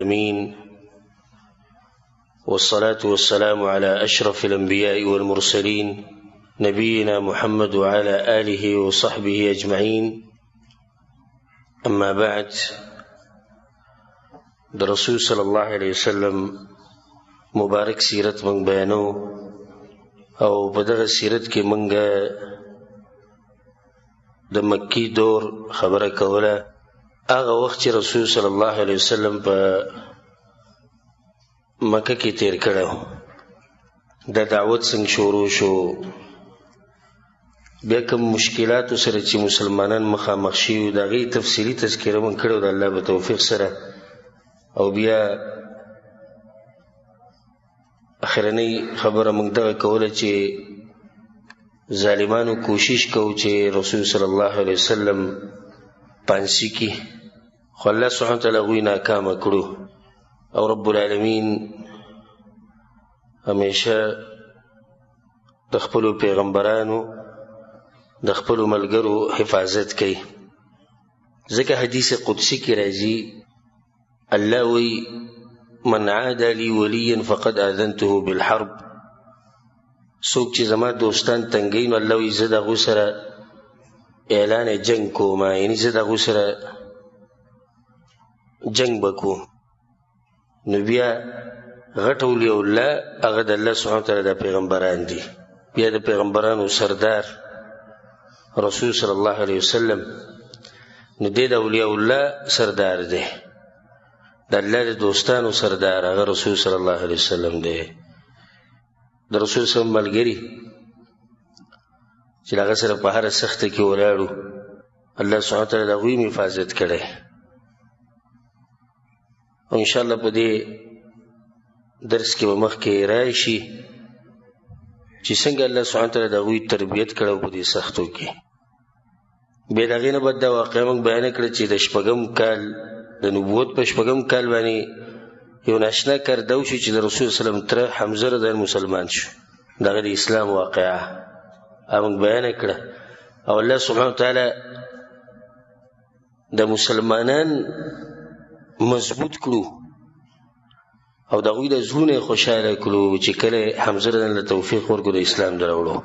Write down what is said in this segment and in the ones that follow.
آمين. والصلاة والسلام على أشرف الأنبياء والمرسلين نبينا محمد وعلى آله وصحبه أجمعين. أما بعد، الرسول صلى الله عليه وسلم مبارك سیرت منگ بیانو او بدغ سیرت کی منگ د مکی دور خبره کوله. هغه وخت چې رسول صلی الله علیه وسلم په مکه کې تیر کړو، د دعوت څنګه شروع شو، بیا کوم مشکلات سره چې مسلمانان مخامخ شي دا غي تفصیلی تذکره من کړو د الله په توفیق سره، او بیا اخرنی خبره موږ دغه کوله چې ظالمانو کوشش کوي چې رسول صلی الله علیه وسلم پانسی کی، خو الله سبحانه وتعالی غوی ناکام کړو، او رب العالمین همیشه د خپل پیغمبرانو د خپل ملګرو حفاظت کوي. ځکه حدیث قدسی کې راځي، الله وی من عاد لي وليا فقد آذنته بالحرب. څوک چې زما دوستان تنګي نو الله وی زه دغه سره اعلان جنگ کوم، یعنی زه دغه سره جنگ وکړو. نو بیا غټ اولیاء الله هغه د الله سبحانه وتعالی د پیغمبران دي، بیا د پیغمبرانو سردار رسول صلی الله علیه وسلم، نو د اولیاء الله سردار دی، د الله د دوستانو سردار هغه رسول صلی الله علیه وسلم دی. د رسول صلی الله علیه وسلم ملګری چې هغه سره په هر سخت کې ولاړو، الله سبحانه وتعالی د غوی حفاظت کړي. او ان شاء الله په دې درس کې مخ کې راشي چې څنګه الله سبحانه وتعالی د غوی تربیت کړو په دې سختو کې. به دا غینه بد واقعا موږ بیان کړ چې د شپږم کال د نبوت په شپږم کال باندې یو ناشنا کردو شو چې د رسول صلی الله علیه وسلم تر حمزه رضی الله مسلمان شو. دغه د اسلام واقعا موږ بیان کړ، او الله سبحانه وتعالی د مسلمانان مضبوط کړو او د غوی د زړونو خوشاله کړو چې کله حمزه رضی الله توفیق ورکړو د اسلام دراوړو.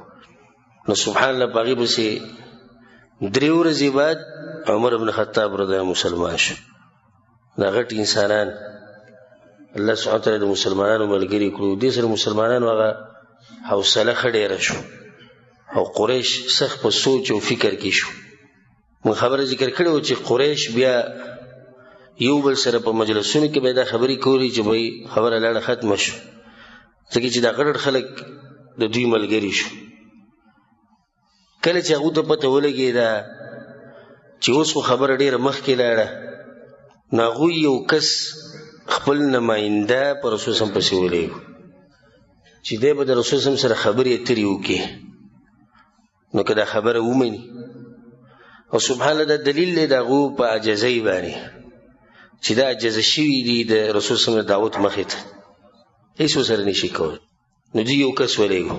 نو سبحان الله باغی بسې درې ورځې بعد عمر بن خطاب رضی الله مسلمان شو. دا غټ انسانان الله سبحانه وتعالی د مسلمانانو ملګری کړو. دې سره مسلمانانو هغه حوصله خډېره شو او قریش سخت په سوچ او فکر کې شو. من خبره ذکر کړو چې قریش بیا یو بل سره په مجلسونو کې به دا خبرې کوي چې وای خبره لاړه ختم شو، ځکه چې دا غړ خلک د دوی ملګری شو. کله چې هغه ته پته ولګي دا چې اوس خبره ډیره مخکې لاړه، ناغوی یو کس خپل نماینده پر رسول سم پسې ولېږو چې دی به د رسول سم سره خبرې اترې وکړي. نو که دا خبره ومني، او سبحان الله دا دلیل دی د هغو په عاجزۍ باندې چې دا عاجزه شوي دي د رسول سم د دعوت مخې ته، هېڅ ورسره نشي کولی. نو دوی یو کس ولېږو،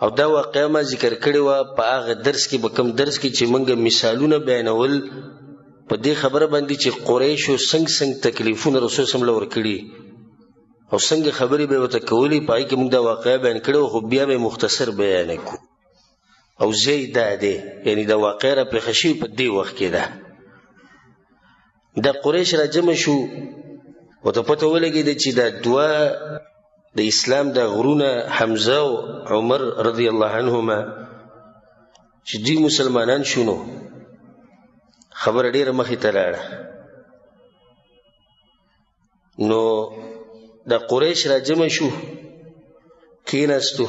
او دا واقعه ما ذکر کړې وه په هغه درس کې، په کوم درس کې چې موږ مثالونه بیانول په دې خبره باندې چې قریشو څنګه تکلیفونه رسول صلی الله علیه وسلم ورکړي او څنګه خبرې به ورته کولې. په هغې کې موږ دا واقعه بیان کړې وه، خو بیا به مختصر بیان کړو. او ځای دا دی، یعنی دا واقعه راپېښه شوې په دې وخت کې ده. دا قریش را جمع شو، ورته پته ولګېده چې دا دوه د اسلام د غرونه حمزه او عمر رضی الله عنهما چې دوی مسلمانان شونو، خبره ډیره مخې ته لاړه. نو د قریش را جمع شو، کېناستو،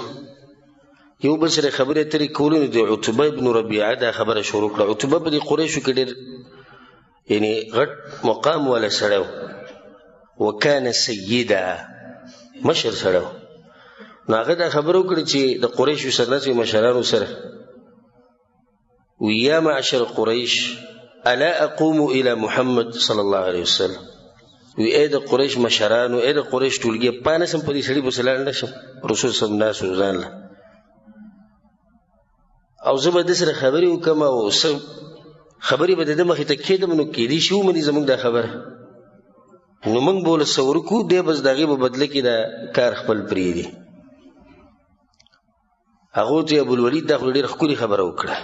یو بل سره خبرې اترې کولې. نو د عتبه بن ربیعه دا خبره شروع کړه. عتبه په دې قریشو کې ډېر یعنی غټ مقام والا سړی و، وکانه سیده، مشر سړی و. نو هغه دا خبره وکړه چې د قریشو سره ناست مشرانو سره، وی یا معشر قریش الا اقوم الى محمد صلی الله علیه وسلم. وی اې د قریش مشرانو، اې د قریش ټولګي، پانه سم په دې سړي پسې لاړ نشم، رسول صلی الله علیه وسلم او زه به د سره خبرې وکړم او خبرې به د ده مخې ته کېدم، نو کېدی شي ومني زموږ دا خبره. نو موږ به له څه ورکو دی بس د هغې په بدله کې دا کار خپل پرېږدي. هغو ته ابوالولید دا خو ډېره ښکلې خبره وکړه.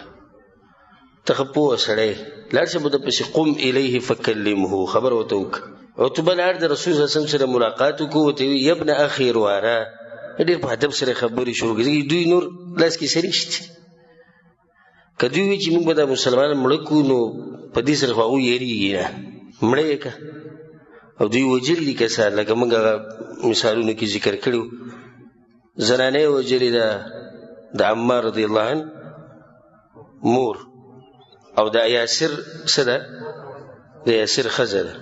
ته ښه پوه سړی لاړ شه به د پسې قم الیه فکلمه خبره ورته وکړه. عتبه لاړ د رسول صلی الله علیه وسلم سره ملاقات وکړو. ورته ویل یا ابن اخي رواره ډېر په ادب سره خبرې شروع کړي. دوی نور لاس کې څه نشته. که دوی وایي چې موږ به دا مسلمانان مړه کړو نو په دې سره خو هغوی یېرېږي نه مړه یې که او دوی وجل دي کسان لکه موږ هغه مثالونو کې ذکر کړي زنانه یې وجلې ده د عمار رضی الله عنه مور او د یاسر څه ده د یاسر ښځه ده.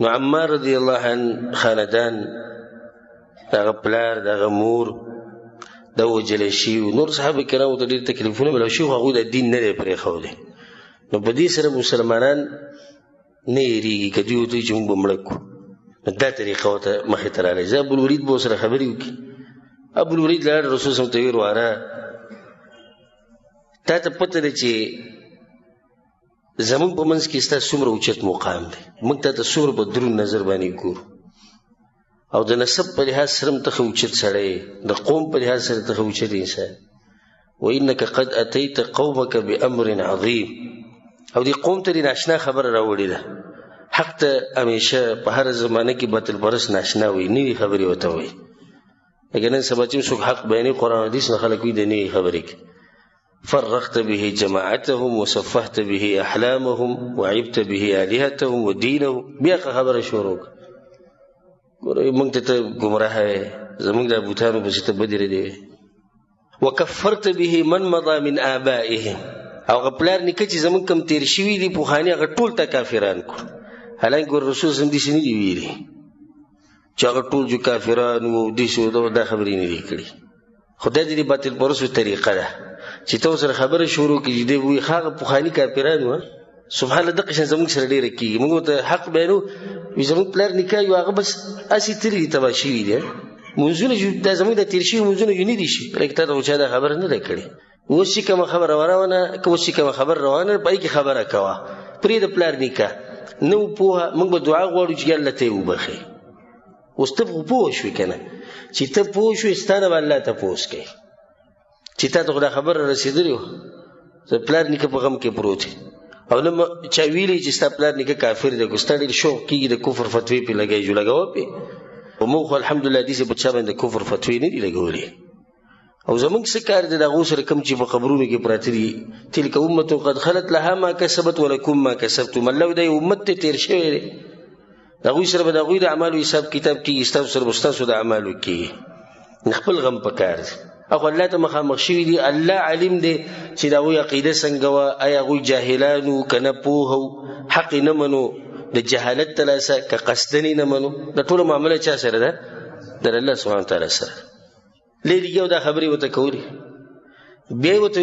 نو عمار رضی الله عنه خاندان د هغه پلار د هغه مور دا وجلی شي. نور صحابه کرامو ته ډېر تکلیفونه ملو شي خو هغوی د دین نه دی پرېښودی. نو په دې سره مسلمانان نه یېرېږي که دوی ورته وایي چې موږ به مړه کړو. نو دا طریقه ورته مخې ته راغلی. زه ابوالولید به ورسره خبرې وکړي. ابوالولید لاړ رسول صلی الله علیه وسلم ته ویل واره تا ته پته ده چې زمونږ په منځ کې ستا څومره اوچت مقام دی. موږ تا ته څومره په دروند نظر باندې ګورو او د نسب په لحاظ سره هم ته ښه اوچت سړی د قوم په لحاظ سره ته ښه اوچت انسان. وانک قد اتیت قومک بامر عظیم او دې قوم ته دې ناشنا خبره راوړې ده. حق ته همیشه په هره زمانه کې باطل پرست ناشنا وي نوي خبرې ورته وایي. لکه نن سبا چې څوک حق بیانوي قرآن حدیث نه خلک وایي د نوي خبرې کې فرقت به جماعتهم وصفحت به احلامهم وعبت به الهتهم ودینهم. بیا خبره شروع موږ ته ګمراه وې زموږ د بوتانو پسې ته بدې ردې وکفرت به من مضى من آبائهم او هغه پلار نیکه چې زموږ کم تېر شوي دي پوخاني هغه ټول ته کافران کړو. حالانکې رسول صلی الله علیه وسلم داسې نه دي ویلي چې هغه ټول جو کافران وو داسې دا خبرې نه دي کړي. خو دا د دې باطل پرستو طریقه ده چې ته ورسره خبره شروع کړي دی وایي هغه پوخاني کافران وه سبحان الله دغه شان زموږ سره ډېره کېږي. موږ ورته حق بیانو وي زموږ پلار نکاح یو هغه بس هسې تللي دي تباه شوي دي مونځونه دا زموږ د تېر شوي مونځونه یو نه دي شي لکه تا ته خو چا دا خبره نه ده کړې. اوس چې کومه خبره روانه که اوس چې کومه خبره روانه په هغې کې خبره کوه پرېږده پلار نکاح نه و پوهه موږ به دعا غواړو چې الله ته یې وبخښي. اوس ته خو پوه شوې که نه چې ته پوه شوې ستا نه به الله تپوس کوي چې تا ته خو دا خبره رسېدلې وه پلار نیکه په غم کې پروت او نه چا ویلي چې ستا پلار نیکه کافر دی که ستا ډېر شوق کېږي د کفر فتوې پې لګوي جو لګوه پې خو موږ خو الحمدلله داسې په چا باندې د کفر فتوې نه دي لګولې. او زموږ څه کار دی د هغو سره کوم چې په قبرونو کې پراته دي تلک امة قد خلت لها ما کسبت ولکم ما کسبتم. الله دا یو امت ته تېر شوی دی د هغوی سره به د هغوی د اعمالو حساب کتاب کېږي ستاسو سره به ستاسو د اعمالو کېږي. خپل غم په کار دی او الله ته مخامخ شوي دي. الله علیم دی چې د هغوی عقیده څنګه وه آیا هغوی جاهلان وو که نه پوه وو حق یې نه منو د جهالت تلاسه که قصدن یې نه منو د ټوله معامله چا سره ده د الله سبحانه وتعالی سره. لرې یو دا خبرې ورته کولې بیا یې ورته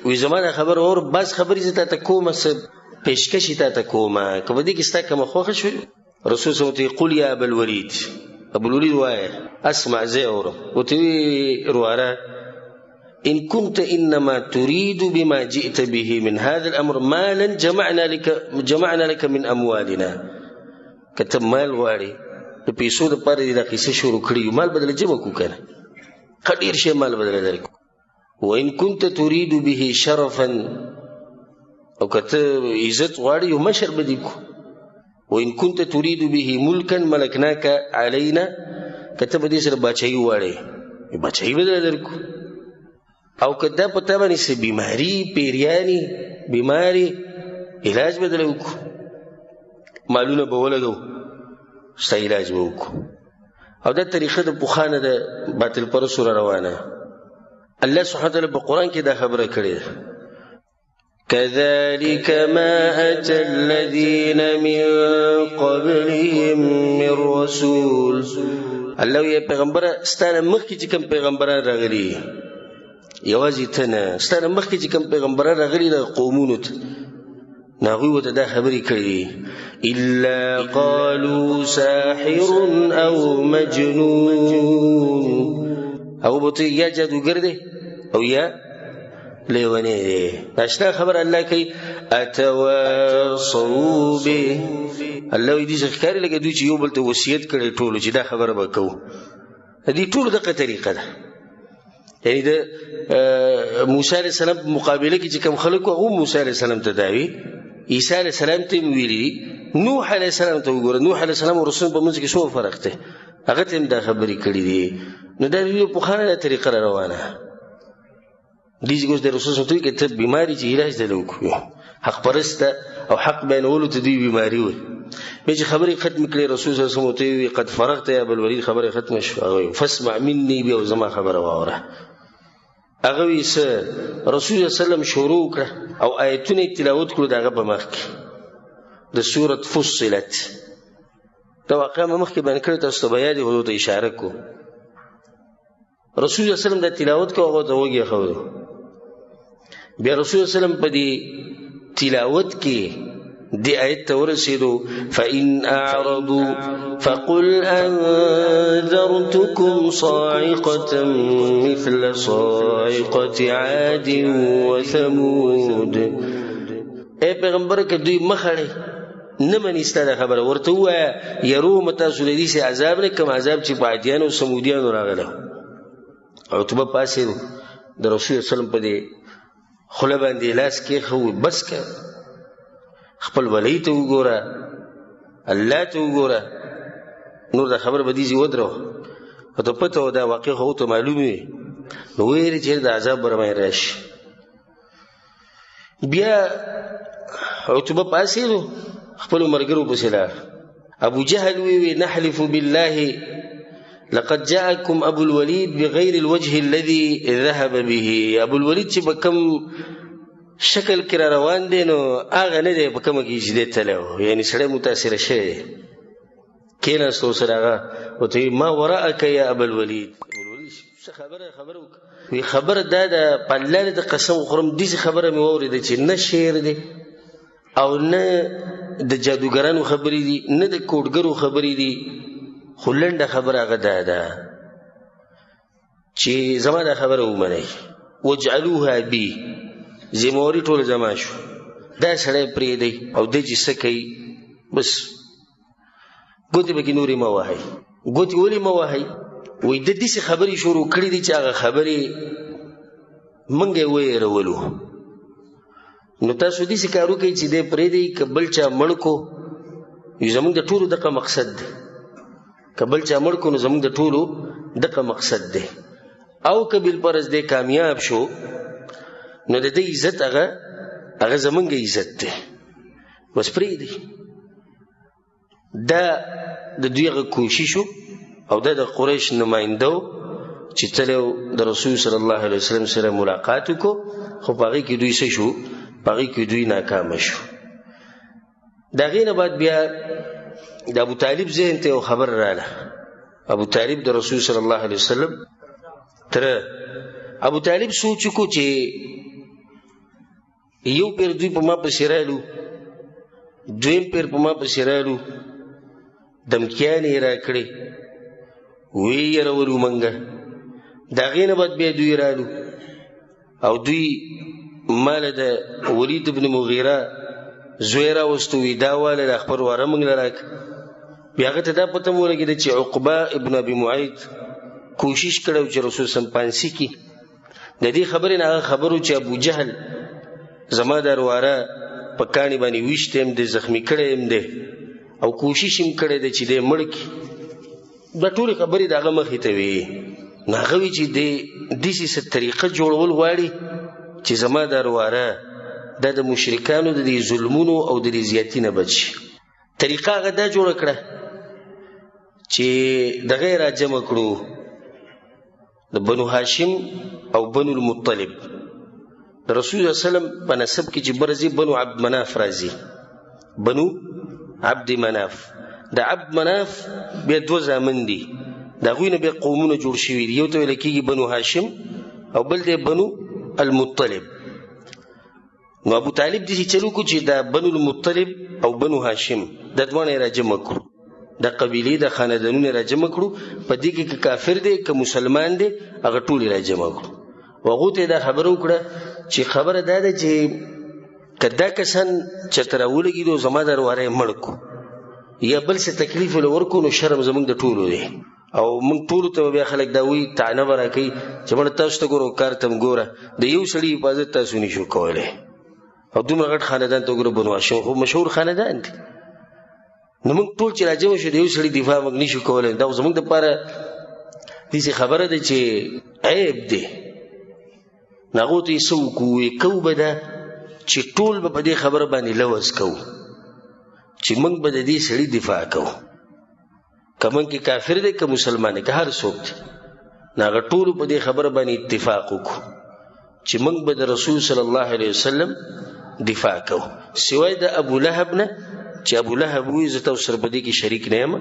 وی زما دا خبره اور بعض خبرې زه تا ته کومه څه پیشکش یې تا ته کومه که په دې کې ستا کومه خوښه شوې رسول صلی الله علیه وسلم قل یا ابوالولید ابوالولید وایه اسمع زه اورم. ورته وی رواره ان كنت انما تريد بما جئت به من هذا الامر مالا جمعنا لك من اموالنا. کته مال غواړي د پیسو دپاره دې دا قصه شروع کړي مال بدله جمع کړو که نه ښه ډېر شی مال بدله درکړو. وان كنت تريد به شرفا او که ته عزت غواړي یو مشر به دې کړو. وان كنت تريد به ملكا ملكناك علينا که ته به دې سره باچایي غواړې باچایي بدله درکړو. او که دا په تا باندې څه بیماري پیریاني بیماري علاج بدله وکړو مالونه به ولګو ستا علاج به وکړو. او دا طریقه د پخوانه د باطل پرستو را روانه. الله سبحانه وتعالی په قرآن کې دا خبره کړې ده كذلك ما أتى الذين من قبلهم من رسول. الله یې پیغمبره ستانه مخکې چې کوم پیغمبران راغلي یوازې ته نه ستانه مخکې چې کوم پیغمبران راغلي د قومونو ته هغوی ورته دا خبرې کړي الا قالوا ساحر او مجنون. هغوی به ورته یا جادوګر دی او یا لیونی دی. ناشنا خبر الله کوي اتواصوا به. الله وی دې ښکاري لکه دوی چې یو بل ته وصیت کړي ټولو چې دا خبره به کوو. دې ټولو دغه طریقه ده. یعنی د موسی علیه السلام په مقابله کې چې کوم خلک وو موسی علیه السلام ته داوي، عیسی علیه السلام ته ویلي، نوح علیه السلام ته وګوره، نوح علیه السلام او رسول په منځ کې څو فرق دی، هغه ته هم دا خبرې کړي دي. نو دا یو پخوانۍ طریقه روانه دي چې اوس د رسول صلی الله علیه وسلم ته بیماری چې علاج دی وکړو، حق پرسته او حق بیانولو ته دوی بیماری وي. بیا چې خبرې ختم کړې رسول صلی الله علیه وسلم ته وی قد فرغت یا ابو الولید، خبرې ختم شوه، فاسمع مني بیا زما خبره واوره. هغه وی څه رسول صلی الله علیه وسلم شروع کړه او آیتونه تلاوت کړو دغه په مخ کې د سورۃ فصلت. دا واقعا مخکې باندې کړی تاسو ته بیا دې هغه ته اشاره کو. رسول صلی الله علیه وسلم د تلاوت کوو هغه ته وګي خو بیا رسول صلی الله علیه وسلم په دې تلاوت کې دې آیت ته ورسېدو فإن أعرضوا فقل أنذرتكم صاعقة مثل صاعقة عاد وثمود. اے پیغمبر که دوی مخړې نه مني ستا دا خبره ورته ووایه یروم تاسو له دې سې عذاب نه کوم عذاب چې په عادیانو او سمودیانو راغلی. عتبه پاڅېدو د رسول وسلم په دې خوله باندې لاس کېښوي، بس که خپل ولی ته وګوره، الله ته وګوره، نور دا خبر به دې ودرو او ته پته و دا واقع خو ته معلوم وي. نو ویلې چې د عذاب به راباندې راشي. بیا عتبه پاڅېدو خپلو ملګرو پسې لاړ. ابو جهل وی نحلف بالله لقد جاءكم ابو الولید بغیر الوجه الذي ذهب به. ابو الولید چې به کوم شکل کې را روان دی نو هغه نه دی په کومه کې چې دی تللی و، یعنې سړی متاثره شوی دی. کېناست ورسره هغه ورته وایي ما وراءک یا ابا الولید. ابوالولید څه خبره وکړه؟ وی خبره دا ده په الله د قسم وخورم داسې خبره مې واورېده چې نه شعر دی او نه د جادوګرانو خبرې دي نه د کوډګرو خبرې دي، خو لنډه خبره هغه دا ده چې زما دا خبره ومنئ وجعلوها بي، ذمواري ټوله زما شو. دا سړی پرېږدئ او دی چې څه کوي بس ګوتې پکې نورې مه وهئ. ګوتې ولې مه وهئ؟ وایي ده داسې خبرې شروع کړي دي چې هغه خبرې موږ یې ویرولو. نو تاسو داسې کار وکړئ چې دی پرېږدئ، که بل چا مړ کو زموږ د ټولو دغه مقصد دی، که بل چا مړ کو نو زموږ د ټولو دغه مقصد دی. او که بالفرض دی کامیاب شو نو د دې عزت هغه زمونږ عزت دی، بس پرېږدئ. دا د دوی هغه کوشش او دا د قریش نماینده و چې تللی د رسول صلی الله علیه وسلم سره ملاقات وکړو، خو په هغې کې دوی څه شو؟ په هغې کې دوی ناکامه شو. د هغې نه بعد بیا د ابو طالب ذهن ته یو خبر راغله. ابو طالب د رسول صلی الله علیه وسلم تره. ابو طالب سوچ وکړو چې یو پیر دوی په ما پسې رالو، دویم پیر په ما پسې رالو، دمکیانې یې راکړې، ویې یرولو منګه. د هغې نه بعد بیا دوی رالو او دوی ماله د ولید ابن مغیره زوی راوستو، وي دا واله د خپل واره موږ له راکړه. بیا هغه ته دا پته مو ولګېده چې عقبه ابن ابي معیط کوشش کړی چې رسول سم پانسي کړي. د دې خبرې نه هغه خبر و چې ابو جهل زما د واره په کاڼي باندې ویشتی یم دی، زخمي کړی یم دی او کوشش هم کړی دی چې دی مړ کړي. دا ټولې خبرې د هغه مخې ته وې. نو هغه وي چې دی داسې څه طریقه جوړول غواړي چې زما د واره دا د مشرکانو د دې ظلمونو او د دې زیاتي نه بچ شي. طریقه هغه دا جوړه کړه چې دغه یې راجمع کړو د بنو هاشم او بنو المطلب. د رسول الله وسلم په نسب کې چې برځي بنو عبد مناف راځي، بنو عبد مناف. د عبد مناف بیا دوه زامن دي، د هغوی نه بیا قومونه جوړ شوي دي، یو ته ویل کېږي بنو هاشم او بل دی بنو المطلب. نو ابو طالب داسې چل وکړو چې دا بنو المطلب او بنو هاشم دا دواړه یې راجمع کړو، دا قبیلې دا خاندانونه یې راجمع کړو. په دې کې که کافر دی که مسلمان دی هغه ټول یې راجمع کړو. هغو ته یې دا خبره وکړه چې خبره دا ده چې که دا کسان چېرته راولګېدو زما دا رواره یې مړ کړو یا بل څه تکلیف یې ورکړو نو شرم زموږ د ټولو دی او موږ ټولو ته بیا خلک دا وایي طعنه به راکوي چې مړه تاسو ته ګوره کار ته م ګوره د یو سړي حفاظت تاسو نشو کولی او دومره غټ خاندان ته ګوره بنو هاشم خو مشهور خاندان دی نو موږ ټول چې راجمع شو د یو سړي دفاع موږ نشو کولی دا زموږ دپاره داسې خبره ده چې عیب دی نو هغو ته یې څه وکړو ویې کوو به ده چې ټول به په دې خبره باندې لوظ کوو چې موږ به د دې سړي دفاع کوو که موږ کې کافر دی که مسلمان دی که هر څوک دی نو هغه ټولو په دې خبره باندې اتفاق وکړو چې موږ به د رسول صلی الله علیه وسلم دفاع کوو سوای د ابو لهب نه چې ابو لهب وایي زه تاسو سره په دې کې شریک نه یم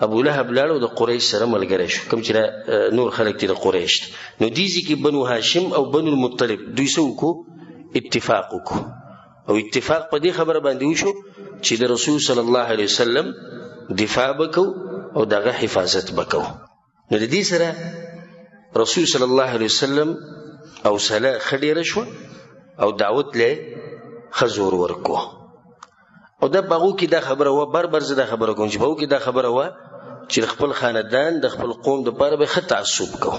ابو لهب لاړ او د قریش سره ملګری شو کوم چې نور خلک دي د قریش نو دیزي کې بنو هاشم او بنو المطلب دوی څه وکړو اتفاق وکړو او اتفاق په دې خبره باندې وشو چې د رسول صلی الله علیه وسلم دفاع وکړو او دغه حفاظت وکړو نو د دې سره رسول صلی الله علیه وسلم او صلاح خډیره شو او دعوت له خزور ورکو او دا باغو کې دا خبره و بر زه دا خبره کوم چې باغو کې دا خبره و چې خپل خاندان د خپل قوم د لپاره به خط تعصب کو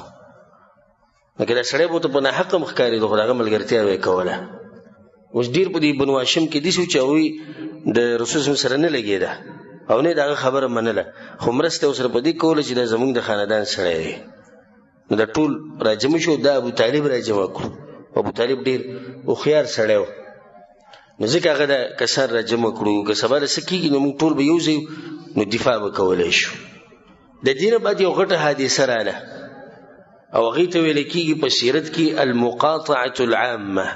مګر دا سړی بوته په نه حق مخکاري دغه ملګرتیا وې کوله اوس ډیر په دې بنو هاشم کې دي چې وي د رسول سره نه لګیدا او نه دا خبره منله خو مرسته سره په دې کوله چې د زمونږ د خاندان سره دی نو دا ټول راجم شو دا ابو طالب راجم کړو ابو طالب ډیر او خيار سړیو نو ځکه هغه د کسر راجم کړو که سبا له سکیږي نو موږ ټول به یو ځای نو دفاع وکولای شو د دې نه بعد یو غټه حادثه رااله او هغې ته ویل کېږي په سیرت کې المقاطعة العامه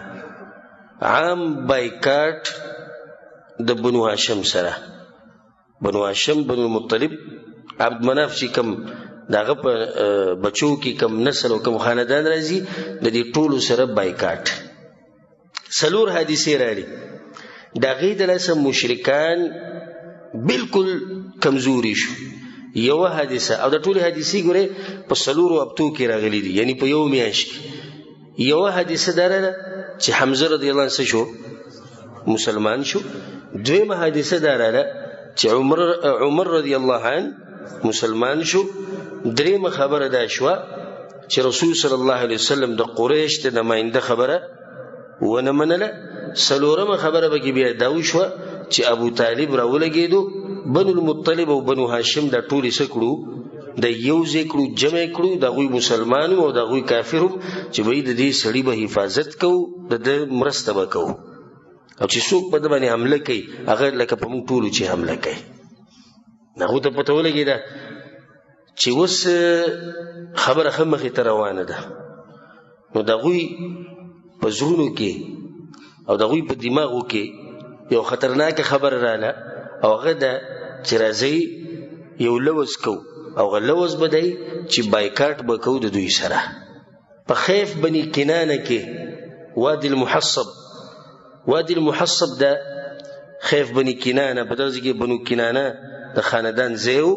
عام بایکاټ د بنو هاشم سره بنو هاشم بنو المطلب عبد مناف چې کم داغه په بچو کې کم نسل او کم خاندان راځي د دې ټولو سره بایکاټ سلور حدیثې راړي دا غي د لاسه مشرکان بالکل کمزوري شو یو حدیثه او د ټولو حدیثې ګوره په سلور وبتو کې راغلي دي یعنی په یو میاشت یو حدیثه دره چې حمزه رضی الله عنه شو مسلمان شو دویمه حدیثه دره چې عمر رضی الله عنه مسلمان شو دریمه خبره دا شو چې رسول صلی الله علیه وسلم د قریش ته نماینده خبره ونه منله سلورمه خبره به بیا دا وشو چې ابو طالب راولګېدو بنو المطلب او بنو هاشم دا ټول سکړو د یو ذکرو جمع کړو د غوی مسلمانو او د غوی کافرو چې وای د دې سړي به حفاظت کو د مرسته وکاو او چې څوک په دې باندې حمله کوي هغه لکه په موږ ټولو چې حمله کوي هغه ته پته ولګیدا چې وس خبره خمخې ته روانه ده نو د غوی په زړونو کې او د غوی په دماغو کې یو خطرناک خبر رااله او هغه ده چې راځي یو لوز کو او غلوز بدای چې بایکاټ وکاو د دوی سره په خیف بني کنانه کې وادي المحصب ده خیف بني کنانه په دغه کې بنو کنانه د خاندان زیو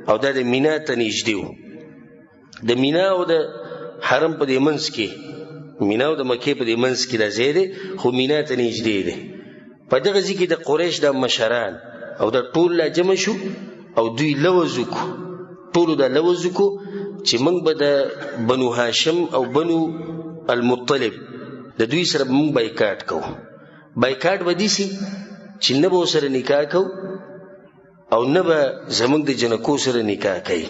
او د مینا ته نږدې و د مینا او د حرم په دې منځ کې مینا او د مکې په دې منځ کې د زیده خو مینا ته نږدې ده په دغه ځکه د قریش د مشران او د ټول لا جمع شو او دوی لوزکو ټول د لوزکو چې موږ به د بنو هاشم او بنو المطلب د دوی سره موږ بایکاټ کوو بایکاټ به دي سي چې نه به سره نکاح کوو او نه به زموږ د جنکو سره نکاح کوي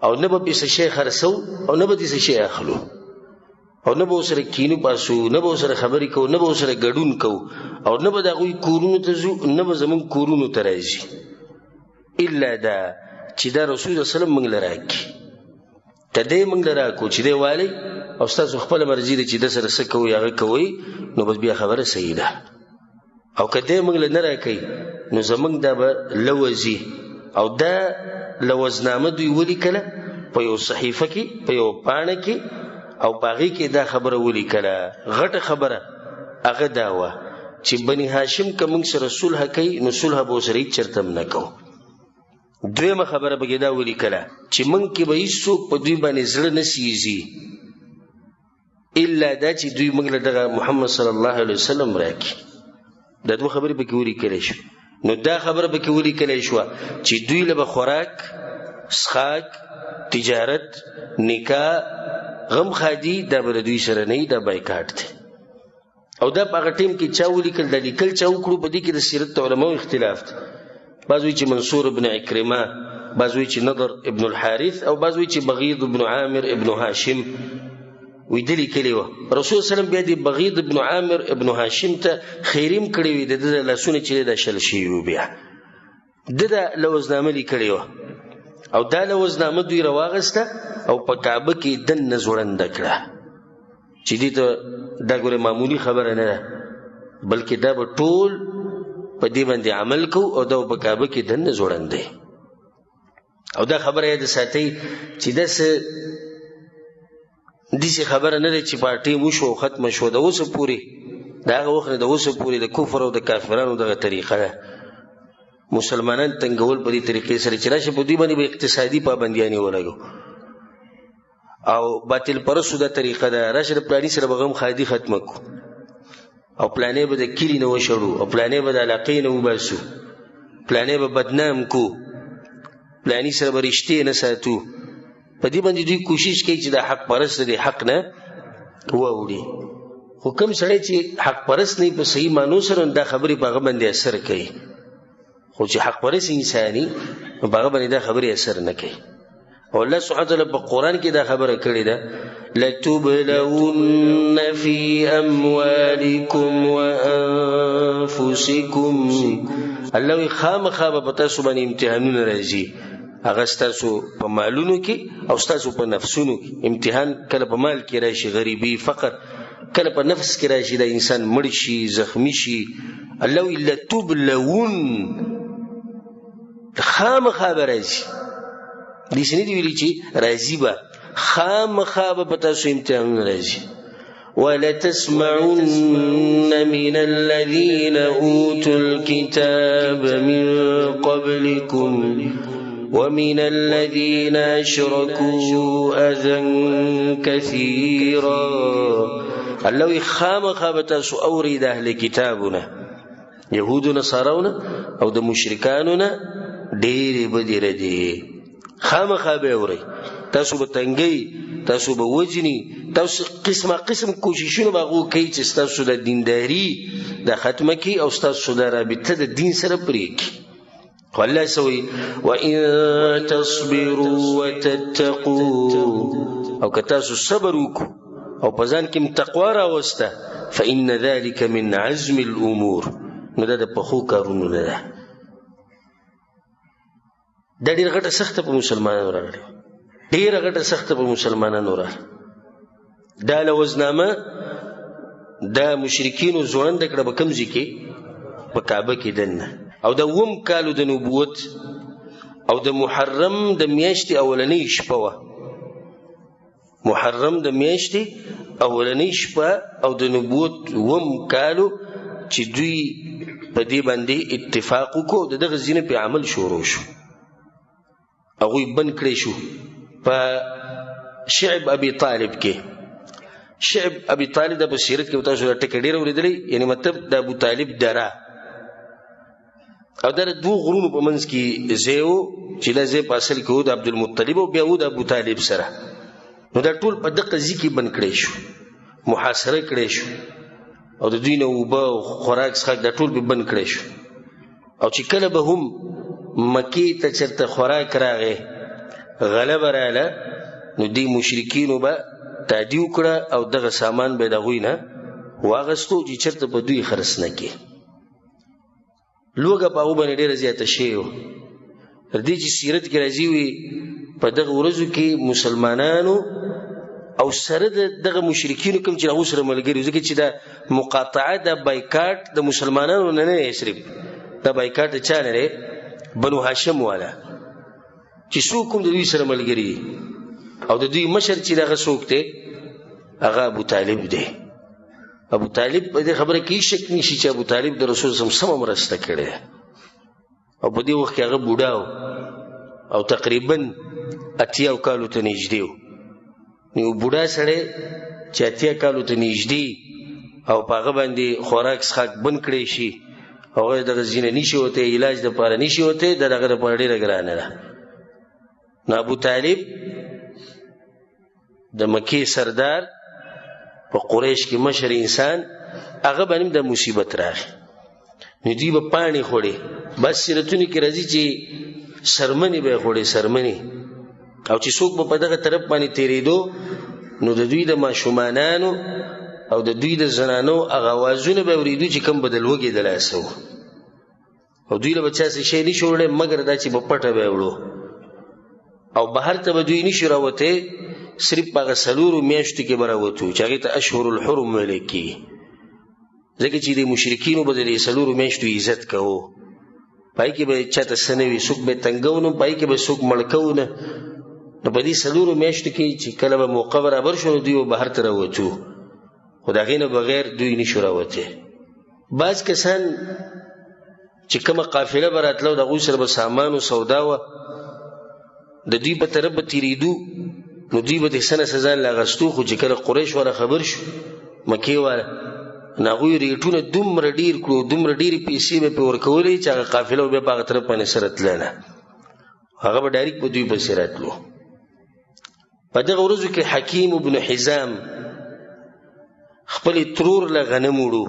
او نه به څه شي خرڅو او نه به څه شي اخلو او نه به سره کینو پاسو نه به سره خبرې کوو نه به سره ګډون کوو او نه به د غوي کورونو ته ځو نه به زموږ کورونو ته راځي الا دا چې دا رسول الله صلی الله علیه وسلم موږ لراکي تدې موږ لراکو چې دی والی او تاسو خپل مرزي دي چې د سره څه کوي هغه کوي نو بس بیا خبره صحیح ده او کله موږ نه راکې نو زمونږ دا به لوزي او دا لوزنامه دوی ولیکله په یو صحیفه کې په یو پاڼه کې او باغی کې دا خبره ولیکله غټه خبره هغه دا و چې بني هاشم کوم سره صلح کوي نو صلح به سره چرته نه کو دویمه خبره به دا ولیکله چې مونږ کې به هیڅوک په دوی باندې زړه نسیږي الا دا چې دوی موږ له دغه محمد صلی الله علیه وسلم راکړي. دا دوه خبرې پکې ولیکلی شو. نو دا خبره پکې ولیکلی شوه چې دوی له به خوراک، څښاک، تجارت، نکاح، غم خادي دا به د دوی سره نه وي، دا بایکاټ دی. او دا په هغه ټیم کې چا ولیکل، دا لیکل چا وکړو، په دې کې د سیرت علماو اختلاف دی. بعض وایي چې منصور ابن عکرمه، بعض وایي چې نضر ابن الحارث، او بعض وایي چې بغیض ابن عامر ابن هاشم وی د لیکلي وه. رسول صلی الله بیا د بغیض ابن عامر ابن هاشم ته خیریم کړی وي، د ده د لاسونه چې دی دا شل شوي وو. بیا ده دا لوزنامه لیکلې وه، او دا لوزنامه دوی راواغسته او په کعبه کې دننه ځوړنده کړه چې دې ته دا ګوره معمولي خبره نه ده، بلکې دا به ټول په دې باندې عمل کوو او دا په کعبه کې دننه ځوړندی. او دا خبره یاد ساتئ چې داسې خبره نه ده چې پارټۍ وشو او ختمه شوه. د اوسه پورې د هغه وخت نه د اوسه پورې د کفر او د کافرانو دغه طریقه ده، مسلمانان تنګول په دې طریقې سره چې راشه په دوی باندې به اقتصادي پابندیانې ولګو، او باطل پرستو دا طریقه ده، راشه د پلاني سره به غم خادي ختمه کړو، او پلانې به د کلي نه وشړو، او پلانې به د علاقې نه وباسو، پلانې به بدنام کو، پلاني سره به رشتې نه ساتو. په دې باندې دوی کوشش کوي چې د حق پرست د حق نه واوړي. خو کوم سړی چې حق پرست نه په صحیح معنو سره دا خبرې په هغه باندې اثر کوي، خو چې حق پرست انساني نو په هغه باندې دا خبرې اثر نه کوي. او الله سبحانه وتعالی په قرآن کې دا خبره کړې ده، لتبلون فی اموالکم وانفسکم. الله وی خامخا به په تاسو باندې امتحانونه راځي، هغه ستاسو په مالونو کې او ستاسو په نفسونو کې. امتحان کله په مال کې راشي، غریبي، فقر، کله په نفس کې راشي، دا انسان مړ شي، زخمی شي. الله وی لتبلون، خامخا به راځي، داسې نه دي ویلي چې راځي به، خامخا به په تاسو امتحانونه راځي. ولتسمعن من الذين اوتوا الكتاب من قبلكم ومن الذين اشركوا اذى كثيرا. الله خامخا به تاسو اوري د اهل کتابونه، يهود و نصاراونه او د مشرکانونه ډېرې بدې ردې، خامخا به اوري. تاسو به تنګي، تاسو به وجني، تاسو قسمه قسم کوششونه به هغوی کوي چې ستاسو د دینداري د ختمه کړي او ستاسو د رابطه د دین سره پرې کړي. خو الله سوی وَإِن تَصْبِرُوا وَتَتَّقُوا، او که تاسو صبر وکړو او په ځان کې تقوا راوسته، فَإِنَّ ذَلِكَ مِنْ عَزْمِ الْأُمُورِ، نو دا د پخو کارونو نه ده. دا ډېره غټه سخته په مسلمانانو راغلې، ډېره غټه سخته په مسلمانانو راغله. دا لوزنامه دا مشرکینو ځوړنده کړه په کوم ځای کې؟ په کعبه کې دننه. او د 7 کالو د نبوت او د محرم د میاشتې اولنۍ شپه وه، محرم د میاشتې اولنۍ شپه او د نبوت 7 کالو چې دوی په دې باندې اتفاق وکړو، د دغه ځینې په عمل شروع شو، هغوی بند کړی شو په شعب ابي طالب کې. شعب ابي طالب د بصیرت کې تاسو دا ټکی ډېر اورېدلی، یعنی مطلب د ابو طالب دره، او دا د 2 غرونو په منځ کې ځای و چې دا ځای په اصل کې و د عبدالمطلب او بیا و د ابو طالب سره. نو دا ټول په دغه ځای کې بند کړی شو، محاصره کړی شو، او د دوی نه اوبه او خوراک څښاک دا ټول به بند کړی شو. او چې کله به هم مکې ته چېرته خوراک راغی، غلبه راغله، نو دې مشرکینو به تادي وکړه او دغه سامان به د هغوی نه واغستو چې چېرته په دوی خرڅ نه کړي. لوږه په هغو باندې ډېره زیاته شوې وه. تر دې چې سیرت کې راځي وي په دغه ورځو کې مسلمانانو او سره د دغه مشرکینو کوم چې هغو سره ملګري، ځکه چې دا مقاطعه، دا بایکاټ د مسلمانانو نه نه صرف، دا بایکاټ د چا نه دی؟ بنو هاشم والا، چې څوک کوم د دوی سره ملګري، او د دوی مشر چې دغه څوک دی هغه ابو طالب دی. ابو طالب په دې خبره کې شک نشي چې ابو طالب د رسول صلی الله علیه وسلم سمه مرسته کړې، او په دې وخت کې هغه بوډا او تقریبا 80 کالو ته نږدې و. نو بوډا سړی چې 80 کالو ته نږدې او په هغه باندې خوراک څښاک بند کړی شي او هغه دغه ځینې نشي وته علاج دپاره نشي وته دغه دپاره ډېره ګرانه ده. نو ابو طالب د مکې سردار په قریش کې مشر انسان هغه باندې د مصیبت راغی. نو دوی به پاڼې خوړې بس سیرتونو کې راځي چې سرمنې به یې خوړې سرمنې او چې څوک به په دغه طرف باندې تېرېدو نو د دوی د ماشومانانو او د دوی د زنانو هغه اوازونه به اورېدو چې کوم به د لوږې د لاسه و او دوی له به چا څه شی نشي وړی مګر دا چې په پټه به یې وړو او بهر ته به دوی نشي راوتی صرف په هغه 4 میاشتو کې به راوتو چې هغې ته اشهر الحرم ویلی کېږي ځکه چې د مشرکینو به د دې 4 میاشتو عزت کوو پای کې به چاته څه نه وي څوک به یې تنګو نه پای کې به څوک مړ کوو نه نو په دې 4 میاشتو کې چې کله به موقع برابر شو نو دوی به بهر ته راوتو خو د هغې نه بغیر دوی نشو راوتی. بعض کسان چې کومه قافله به راتله د هغوی سره به سامان و سودا وه د دوی په طرف به تېرېدو نو دوی به د څه نه څه ځان له اخېستو خو چې کله قریش والا خبر شو مکې والا نو هغوی ریټونه دومره ډېر کړو دومره ډېرې پیسې به پرې ورکولې چې هغه قافله به بیا په هغه طرف باندې سره تله نه هغه به ډایرکټ په دوی پسې راتلو. په دغه ورځو کې حکیم بن حزام خپلې ترور له غنم وړو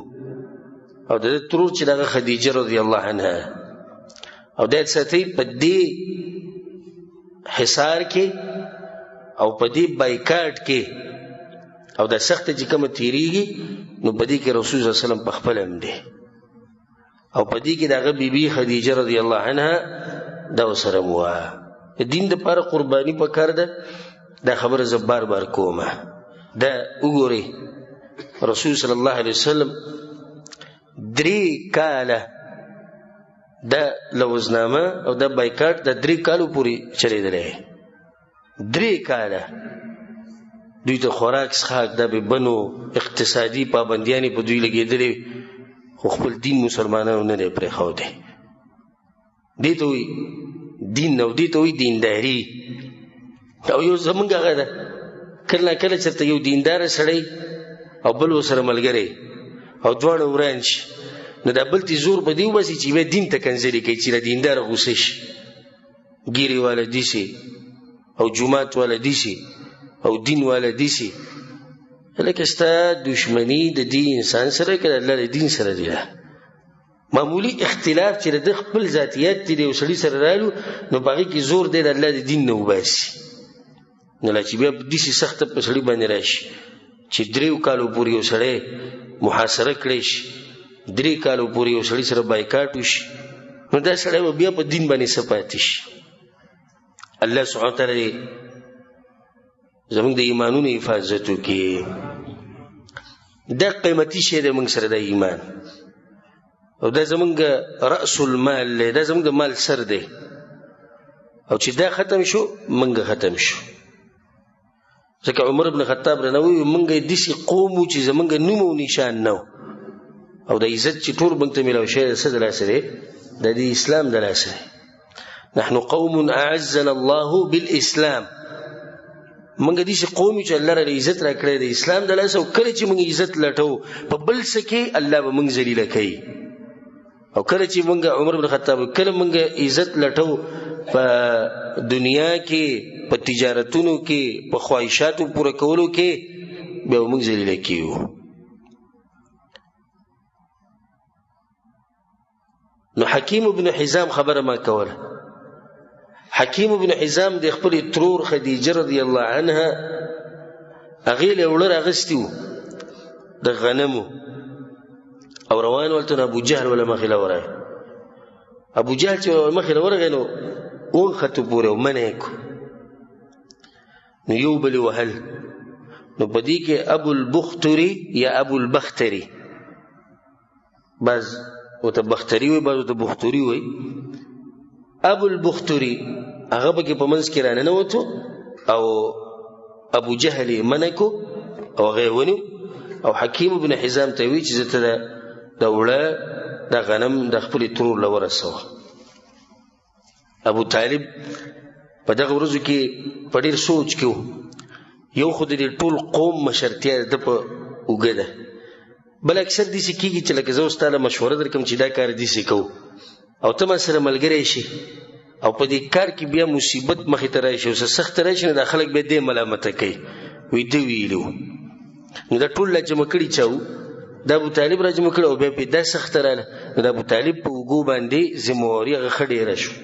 او د ده ترور چې دغه خدیجه رضی الله عنها او دا یې ساتئ په دې حصار کې او په دې بایکاټ کې او دا سخته چې کومه تېرېږي نو په دې کې رسول صلی الله علیه وسلم په خپله هم دی او په دې کې د هغه بیبي خدیجه رضی الله عنها دا ورسره م وه. د دین دپاره قرباني پکار ده دا خبره زه بار بار کومه. دا وګورئ رسول صلی الله علیه وسلم 3 کاله دا لوزنامه او دا بایکاټ د 3 کالو پورې چلېدلی 3 کاله دوی ته خوراک څښاک دا به بنو اقتصادي پابندیانې په دوی لګېدلې خو خپل دین مسلمانانو نه دی پرېښودی. دې ته وایي دین او دې ته وایي دینداري او یو زمونږ هغه ده کله نه کله چېرته یو دینداره سړی او بل ورسره ملګری او دواړه وران شي نو دا بل ته زور په دې وباسي چې بیا دین ته کنځلې کوي چې له دینداره غوسه شي ګیرې والا دیسي او جومات والا دیسي او دین والا دیسي لکه ستا دشمني د دې انسان سره که د الله د دین سره دی معمولي اختلاف چې د خپل ذاتیات دي د یو سړي سره رالو نو په هغې کې زور دی د الله د دین نه وباسي نو لا چې بیا داسې سخته په سړي باندې راشي چې 3 کالو پورې یو سړی محاصره کړی شي 3 کالو پورې یو سړي سره بایکاټ وشي نو دا سړی به بیا په دین باندې څه پاتې شي. الله سبحانه وتعالی زموږ د ایمانونو حفاظت وکړي. دا قیمتي شی دی موږ سره د ایمان او دا زموږ رأس المال دی دا زموږ د مال سر دی او چې دا ختم شو موږ ختم شو. ځکه عمر بن خطاب رانه وویل موږ داسې قوم وو چې زموږ نوم او نشان نه او د عزت چې ټول موږ ته میلاو شوی د څه د لاسه دی د دې اسلام د لاسه دی. نحن قوم اعزنا الله بالاسلام موږ داسې قوم یو چې الله راله عزت را کړی د اسلام د لاسه او کله چې موږ عزت لټو په بل څه کې الله به موږ ذلیله کوي او کله چې موږ عمر بن خطاب کله موږ عزت لټو په دنیا کې په تجارتونو کې په خواهشاتو پوره کولو کې بیا موږ ذلیله کیږو. نو حکیم بن حزام خبره ما کوله. حکیم بن حزام د خپل ترور خدیجه رضی الله عنها هغې له وړه راغستي وو د غنمو او روان ولته نو ابو جهل ولا مخې له ورغی. ابو جهل چې مخې له ورغی نو ونښتو پورې او منع یې کړو نو یو بل یې وهل نو په دې کې ابو البختري یا ابو البختري بعض ورته بختري وایي بعض ورته بختري وایي. ابو البختري هغه پکې په منځ کې راننوتو او ابو جهل یې منع کړو او هغه یې ونیو او حکیم بن حزام ته وایي چې زه ته د وړه د غنم د خپلې ترور له ورسوه. ابو طالب په دغه ورځو کې په ډېر سوچ کې و یو خو د ټول قوم مشرتیا د په اوږه ده، بل اکثر داسې کېږي چې لکه زه اوس تا له مشوره درکړم چې دا کار داسې کوو او ته ما سره ملګری شي او په دې کار کې بیا مصیبت مخې ته راشي او څه سخت راشي، نو دا خلک بیا دې ملامته کوي، وایي ده ویلي وو. نو دا ټول را جمع کړي چا وو؟ دا ابوطالب را جمع کړي او بیا پرې دا سخته راله، نو د ابوطالب په اوږو باندې ذمهواري هغه ښه ډېره شوه.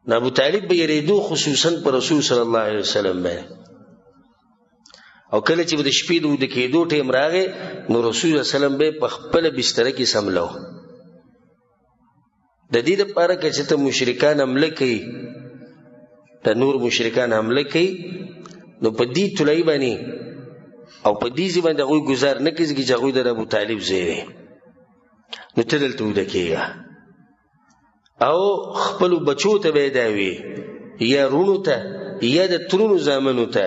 د ابوطالب به یېرېدو خصوصا په رسول صلی الله علیه وسلم باندې، او کله چې به د شپې د ویده کېدو ټیم راغی نو رسول صلی الله علیه وسلم به په خپله بستره کې سملو. د دې دپاره که چې ته مشرکان حمله کوي، د نور مشرکان حمله کوي، نو په دې طلایي باندې او په دې ځای باندې هغوی ګزار نه کوي چې هغوی د ابوطالب ځای دی، نو ته دلته ویده کېږه او خپلو بچو ته به یې دا وي یا رونو ته یا د ترونو زامنو ته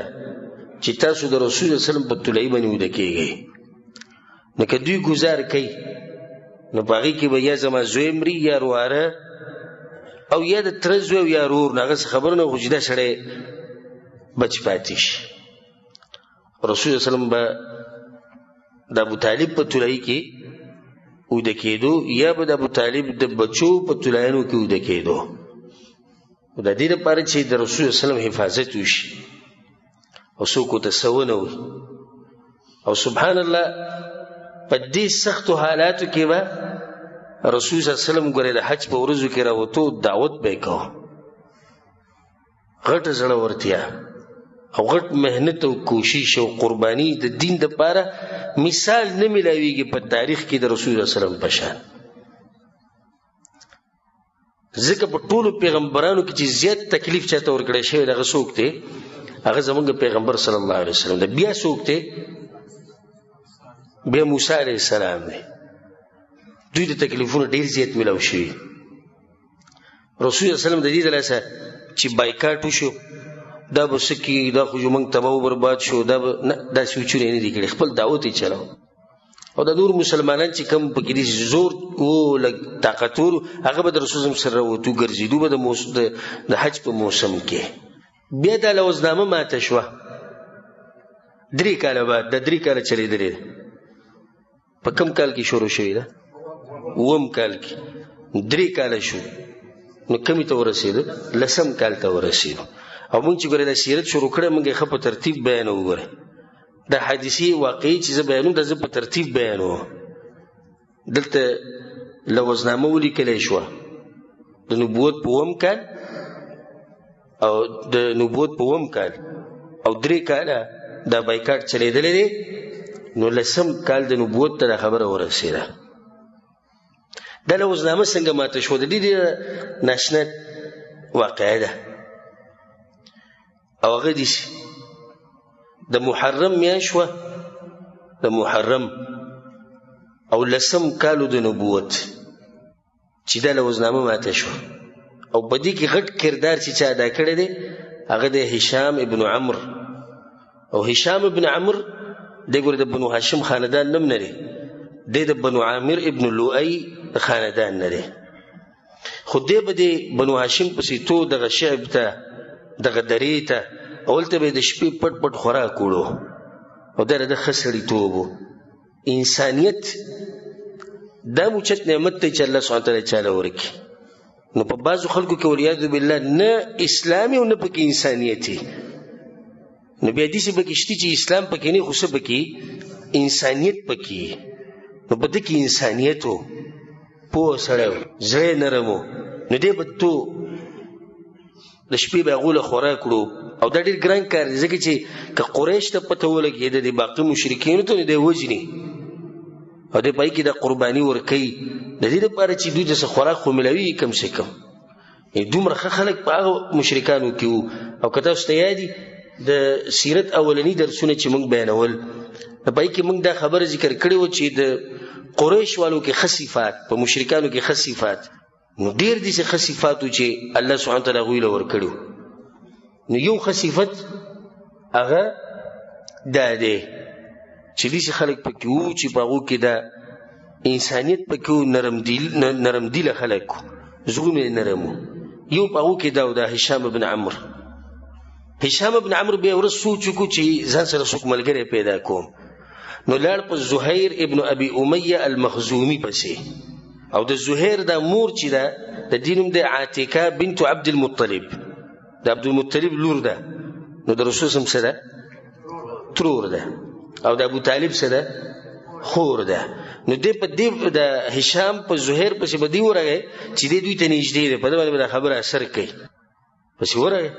چې تاسو د رسول صلی الله علیه وسلم په طلایي باندې ویده کېږئ. نو که دوی ګزار کوي نو په هغې کې به یا زما زوی مري یا رواره او یا د تره زوی او یا رور، نو هغه څه خبره نه خو چې دا سړی بچ پاتې شي. رسول صلی الله علیه وسلم به د ابوطالب په طلایي کې ویده کېدو یا به د ابوطالب د بچو په طلایانو کې ویده کېدو، د دې لپاره چې د رسول صلی الله علیه وسلم حفاظت وشي او څوک ورته څه ونه وایي. او سبحان الله په دې سختو حالاتو کې به رسول صلی الله علیه وسلم ګورې د حج په ورځو کې راوتو دعوت به یې کوه، غټه زړورتیا او غټ محنت او کوشش او قرباني د دین دپاره مثال نه میلاویږي په تاریخ کې د رسول الله صلی الله علیه وسلم په شان. ځکه په ټولو پیغمبرانو کې چې زیات تکلیف چاته ورکړی شوی دغه څوک دی؟ هغه زمونږ پیغمبر صلی الله علیه وسلم دی. بیا څوک دی؟ بیا موسی علیه السلام دی. دوی د تکلیفونو ډېر زیات میلاو شوي. رسول الله صلی الله علیه وسلم د دې دلاسه چې بایکاټ وشو، دا به څه کېږي، دا خو زموږ تباه و برباد شو، دا به نه، دا سوچونه یې نه دي کړي، خپل دعوت یې چلاو. او د نور مسلمانان چې کوم پکې دې زور و لږ طاقتور، هغه به د رسول الله سره راوتو ګرځېدو به د حج په موسم کې. بیا دا لوزنامه ماته شوه 3 کاله بعد، د 3 کاله چلېدلې ده. په کوم کال کې شروع شوې ده؟ 9 کال کې 3 کاله شو، نو کمې ته ورسېده؟ 10 کال ته ورسېدو. او مونږ چې ګورې دا سیرت شروع کړی مونږ یې ښه په ترتیب بیانو. وګورئ دا حادثې واقعي چې زه بیانوم دا زه په ترتیب بیانوم. دلته لوزنامه ولیکلی شوه د نبوت په 9 کال او د نبوت په 9 کال او 3 کاله دا بایکاټ چلېدلی دی، نو 10 کال د نبوت ته دا خبره ورسېده. دا لوزنامه څنګه ماته شوه؟ د دې ډېره ناشنا واقعه ده. او هغه داسې د محرم میاشت وه، د محرم او 10 کالو د نبوت چې دا لوزنامه ماته شوه. او په دې کې غټ کردار چې چا ادا کړی دی هغه د هشام ابن عمرو. او هشام ابن عمرو دی ګوره د بنو هاشم خاندان نم نه دی، دی د بنو عامر ابن لؤی خاندان نه دی، خو دی به د بنو هاشم پسې تو دغه شعب ته دغه درې ته اولته به د شپې پټ پټ خوراک وړو. او دا د ښه سړیتوب و. انسانیت دا موچت نعمت دی چې الله سبحانه تعالی چاله ورکړي. نو په بعضو خلکو کې والعیاذ بالله نه اسلامي او نه پکې انسانیتي، نو بیا داسې پکې شته چې اسلام پکې نه، خو څه پکې انسانیت پکې. نو په دې کې انسانیت و، پوه سړی و، زړی نرم و، نو دی به تو د شپې به هغو له خوراک کړو. او دا ډېر ګران کار دی، ځکه چې که قریش ته پته ولګېده د باقي مشرکینو ته، نو دی وژني او دی په هغې کې د قرباني ورکوي د دې لپاره چې دوی ته څه خوراک خو میلاوي کم سے کم. دومره ښه خلک په هغه مشرکانو کې وو. او که تاسو ته یاد د سیرت اولني درسونه چې موږ بیانول، په هغې کې موږ دا خبره ذکر کړې وه چې د قریش والو کې ښه صفات، په مشرکانو کې ښه صفات، نو ډېر داسې ښه صفات وو چې الله سبحانه تعالی هغوی له ورکړي وو. نو یو ښه صفت هغه دا دی چې داسې خلک پکې وو چې په هغو کې دا انسانیت پکې وو، نرمدیله خلک وو، زړونه یې نرم وو. یو په هغو کې دا و، دا هشام بن عمرو. هشام ابن عمرو بیا ورځ سوچ وکړو چې ځان سره څوک ملګری پیدا کوم، نو لاړ په زهیر ابن ابي امیه المخزومي پسې. او د زهیر دا مور چې ده د دې نوم دی عاتکه بنت عبد المطلب، د عبد المطلب لور ده، نو د رسول صلی الله علیه وسلم ترور ده، او د ابو طالب څه ده خور ده. نو دې په دې د هشام په زهیر پسې به دی ورغی چې دې دوی ته نږدې ده، په دې باندې به خبره اثر کوي، پسې ورغی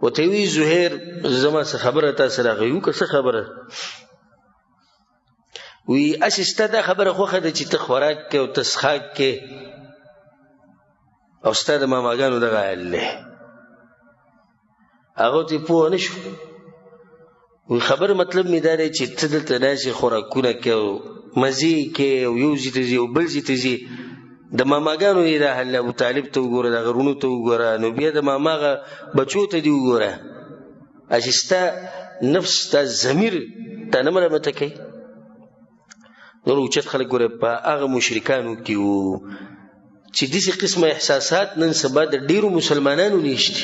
وته وی زهیر زما څه خبره تاسو راغیو که څه خبره وی اسسته دا خبره خوخه ده چې ته خوراک کې او تسخاک کې او ستاد ماماګانو دغه علي هغه ته پوه نشو. وی خبر مطلب می داره چې ته دلته راشي خوراکونه کې او مزي کې او یو ځای ته ځي او بل ځای ته ځي، د ماماګانو یې د حل ابو طالب ته وګوره، د غرونو ته وګوره، نو بیا د ماماغه بچو ته دی وګوره، چې ستا نفس ستا ضمیر ته نه ملامته کوي. نور اوچت خلک ګوره په هغه مشرکانو کې وو چې داسې قسمه احساسات نن سبا د ډیرو مسلمانانو نشته.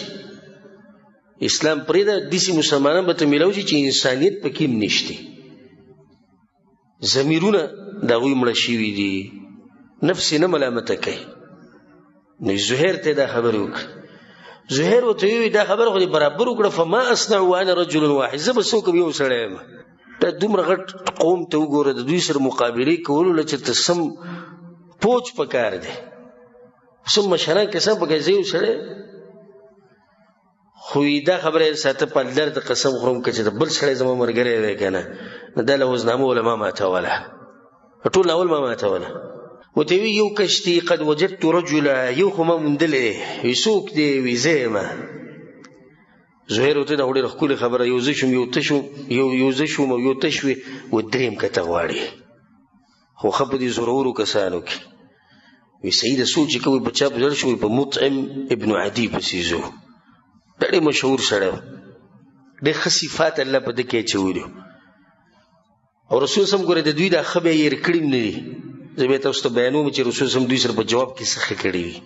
اسلام پرېږده داسې مسلمانان به ته میلاو شي چې انسانیت پکې هم نشته، ضمیرونه د هغوی مړه شوي دي، نفس یې نه ملامته کوي. نو زهیر ته دا خبرې وکړه. زهیر ورته وویل دا خبره خو دې برابر وکړه، فما اصنع وانا رجل واحد، زه به څه وکړم یو سړی یم. دا دومره غټ قوم ته وګوره، د دوی سره مقابلې کولو له چې ته سم پوچ پکار دی، سم مشران کسان پکار، زه یو سړی. خو دا خبره ساته په الله د قسم خورم که چې د بل سړی زما ملګری دی که نه، نو دا لوزنامه وله ما ماتوله، ټول اول ما ماتوله. ورته وی یو کشتي قد وجدت رجلا، یو خو ما موندلی، وی څوک دی؟ وی زه یم. زهیر ورته دا ډېره ښکلې خبره، یو زه شوم یو ته شوم، یو زه شوم او یو ته شوې، و درېیم که ته غواړې، خو ښه په دې زورورو کسانو کې. وی صحیح ده، سوچ یې کوي په چا په زړه شو، په مطعم ابن عدي پسې ځو، دا ډېر مشهور سړی و، ډېر ښه صفات الله په ده کې اچولي. او رسول صم ګوره د دوی دا ښه بیا یې کړي نه دي، زه بیا تاسو ته بیانوم چې رسول صم دوی سره په جواب کې څه ښه کړي وي.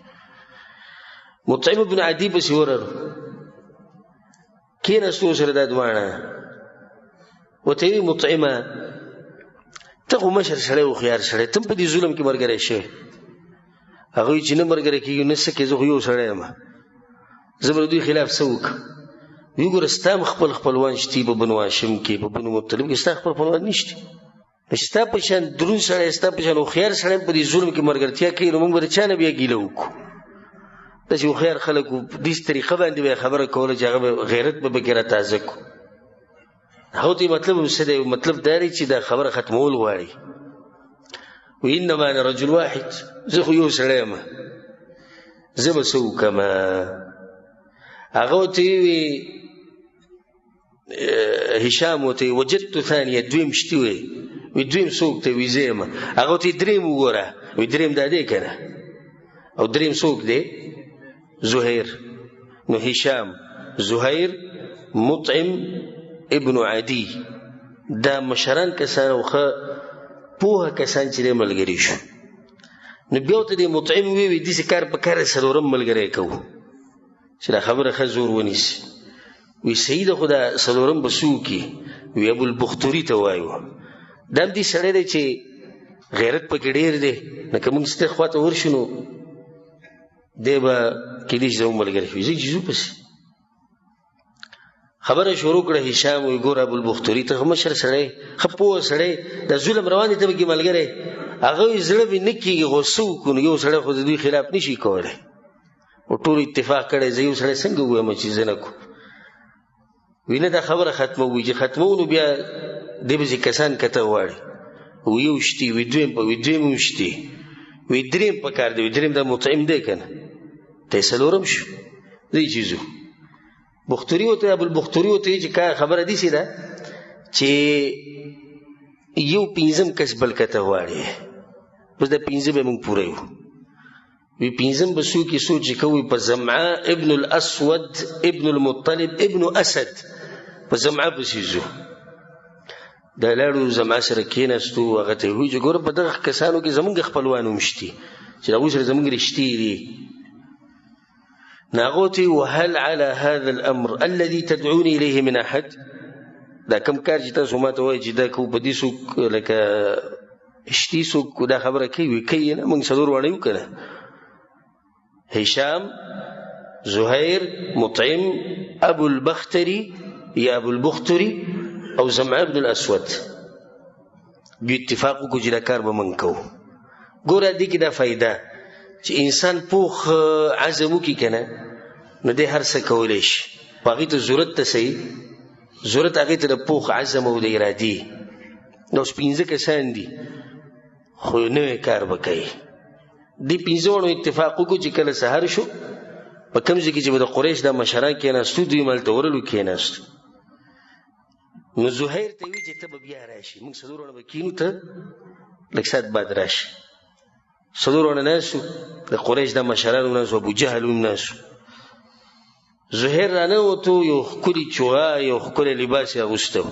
مطعم ابن عدي پسې ورغلو، کېناستو سره دا دواړه. ورته ویل مطعمه ته خو مشر سړی هوښیار سړی، ته په دې ظلم کې ملګری شوی. هغه وایي چې نه ملګری کېږي نه څه کې، زه خو یو سړی یم، زه به د دوی خلاف څه وکړم. ویې ګوره ستا هم خپل خپلوان شتي په بنو هاشم کې، په بنو مطلب کې ستا خپل خپلوان نشته، ستا په شان دروند سړی، ستا په شان هوښیار سړی په دې ظلم کې ملګرتیا کوي، نو موږ به د چا نه بیا ګیله وکړو؟ داسې هوښیار خلک وو، په داسې طریقه باندې به یې خبره کوله چې هغه به غیرت به پکې را تازه کړو. هغو ته یې مطلب څه دی؟ مطلب دا دی چې دا خبره ختمول غواړي. وی انما انا رجل واحد، زه خو یو سړی یم، زه به څه وکړم؟ هغه ورته وی هشام ورته وجدت ثانیه، دویم شتي وی، وی دویم څوک دی؟ وی زه یم. هغه ورته دریم وګوره، وی دریم دا دی که نه؟ او دریم څوک دی؟ زهیر. نو هشام، زهیر، مطعم ابن عدي، دا مشران کسان او ښه پوهه کسان چې دی ملګري شو. نو بیا ورته د مطعم وی داسې کار په کار څلورم ملګری کوو چې دا خبره ښه زور ونیسي. وی صحیح ده، خو دا څلورم به څه وکړي؟ وی ابوالبختوري ته وایو، دا هم دې سړی دی چې غیرت پکې ډېر دی، نه که موږ ستاسې خواته ورشو نو دی به کېدای شي زموږ ملګری شي، ځکه چې ځو پسې. خبره شروع کړه هشام، وی ګوره ابوالبختوري ته مشر سړی، ښه پوه سړی، دا ظلم روان دی، ته پکې ملګری. هغه وی زړه مې نه کېږي، خو څه وکړو؟ نو یو سړی خو د دوی خلاف نه شي کولی، او ټول اتفاق کړی، زه یو سړی څنګه ووایم چې زه نه کوم؟ وی نه دا خبره ختموو، چې ختموو نو بیا دی به چې کسان کته غواړي. وی یو شتي، وی دویم هم شتي، وی دریم پکار دی، وی دریم دا مطعم دی که نه؟ دی څلورم شو، دی چې ځو. بختوري ورته ابوالبختوري ورته وایي چې خبره داسې ده چې یو پنځم کس بل کته غواړي، بس دا پنځه به موږ پوره یو. وی پنځم به څوک یې سوچ کوي؟ په زمعه ابن الاسود ابن المطلب ابن اسد، په زمعه پسې ځو. دا لاړو زمعه سره کېناستو، هغه ته یې ووایي چې ګوره په دغه کسانو کې زموږ خپلوان هم شتي چې د هغوی سره زموږ رشتې دي. ناغوتي وهل على هذا الأمر الذي تدعوني إليه من أحد؟ دا كم کار چې تاسو ما ته وایي چې دا کو په دې څوک لکه اشتي څوک دا خبره کوي نه موږ څلور واړه یو که نه؟ هشام، زهير، مطعم، أبو البختري يا أبو البختري أو زمع بن الأسود باتفاق کو چې دا کار به موږ کوو. ګوره دې کې دا فایده چې انسان پوخ عزم وکړي که نه نو دی هر څه کولی شي. په هغې ته ضرورت ته صحیح ضرورت هغې ته د پوخ عزم او د ارادې. دا اوس 5 کسان دي خو نوی کار به کوي. دې 5 واړو اتفاق وکړو چې کله سهار شو په کوم ځای کې چې به د قریش دا مشران کېناستو دوی مالته ورلو کېناستو. نو زهیر ته وی چې ته به بیا راشي موږ څلور واړه به کېنو ته لږ ساعت بعد راشي. څلور واړه ناستو د قریش دا مشران وناستو ابو جهل وناستو. زهیر رانوتو یو ښکلي چوغه یو ښکلی لباس یې اغوستی و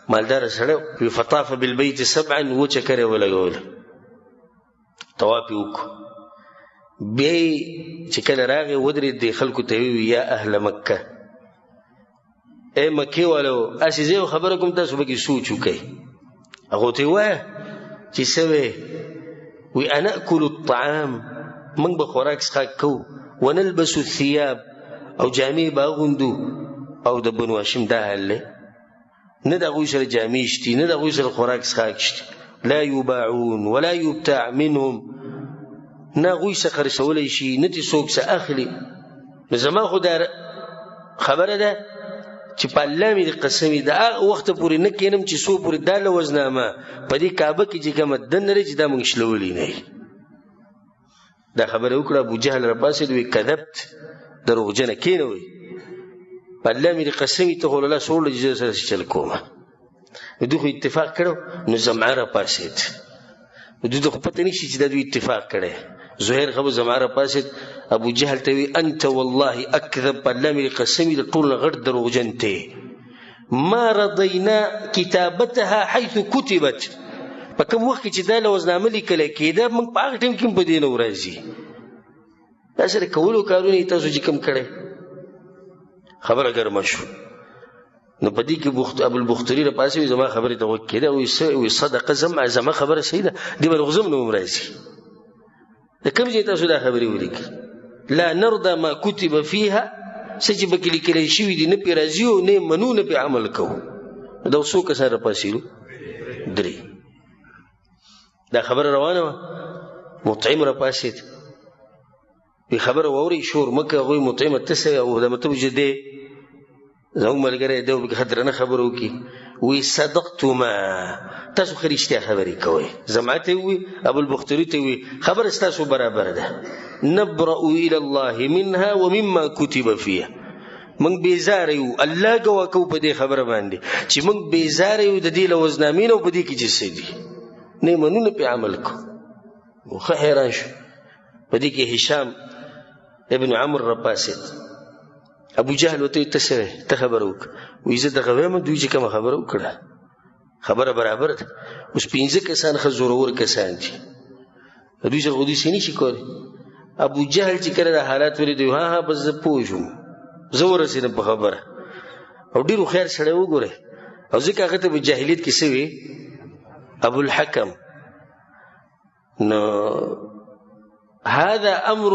مالداره سړی وي فطاف بالبیت 7 وچه کرې ولګوله طواف یې وکړو. بیا یې چې کله راغی ودرېد دې خلکو ته ویل یا اهل مکه ای مکې والو هسې زه یو خبره کوم تاسو پکې سوچ وکئ. هغو ته یې ووایه چې څه وی وی انأکل الطعام موږ به خوراک څښاک کوو ونلبس الثياب او جامې به اغوندو او د بنو هاشم دا حال دی نه د هغوی سره جامې شتي نه د هغوی سره خوراک څښاک شتي. لا یباعون ولا یبتاع منهم نه هغوی څه خرڅولی شي نه ترې څوک څه اخلي. نو زما خو دا خبره ده چې په الله مې د قسم د هغه وخته پورې نه کښېنم چې څو پورې دا لوزنامه په دې کعبه کې چې کومه دنده لري چې دا موږ شلولي نه وي. دا خبره وکړه ابو جهل راپاڅېد وی کذبت دروغجنه کېنه وی په الله مې د قسم ته خو له لاسه وړله چې زه سره چل کومه. نو دوی خو اتفاق کړو. نو زمعه راپاڅېد نو دوی ته خو پته نه شي چې دا دوی اتفاق کړی. زهیر خو زمعه راپاڅېد ابو جهل ته وی انت والله اکذب په الله مې د قسم د ټول نه غټ دروغجن ته ما رضینا کتابتها حیث کتبت په کوم وخت کې چې دا لوزنامه لیکلی کېده موږ په هغه ټایم کې هم په دې نه ورځي. دا سره کولو کارونه یې تاسو چې کوم کړی. خبره ګرمه شو. نو په دې کې ابو البختري راپاسې وي زما خبرې ته غوږ کېده وي صدقه زما خبره صحیح ده دې به لغزم نه هم راځي. د کوم ځای تاسو دا خبرې ولیکي لا نرضى ما كتب فيها څه چې پکې لیکلی شوي دي نه پرې راځي او نه منو نه پرې عمل کوو. دا څو کسان راپاسېدو 3. دا خبره روانه وه. مطعم راپاسېد وی خبره واورئ شور مه کوه. هغوی مطعمه ته څه او دا مته وجه دی زموږ ملګری دی او پکې ښه درنه خبره وکړي. وی صدقتما تاسو ښه رښتیا خبرې کوئ. زمعه ته وی ابو البختري ته وی خبره ستاسو برابر ده. نبرأ الى الله منها ومما كتب فيها موږ بیزاره یو الله ګواه کوو په دې خبره باندې چې موږ بیزاره یو د دې لوزنامې نه او په دې کې چې څه دي نه منو نه پرې عمل کوو. ښه حیران شو. په دې کې هشام ابن عمرو راپاسېد. ابو جهل ورته ویل ته څه وی ته خبره وکړه. وایي زه دغه وایم دوی چې کومه خبره وکړه خبره برابر ده. اوس 5 کسان ښه زورور کسان دي دوی سره خو دوی څه نشي کولی. ابو جهل چې کله دا حالات ولید ها بس زه پوه شوم زه ورسېدم په خبره او ډېر هوښیار سړی وګورئ او ځکه هغه ته په جاهلیت کې څه وي ابو الحکم. نو هذا امر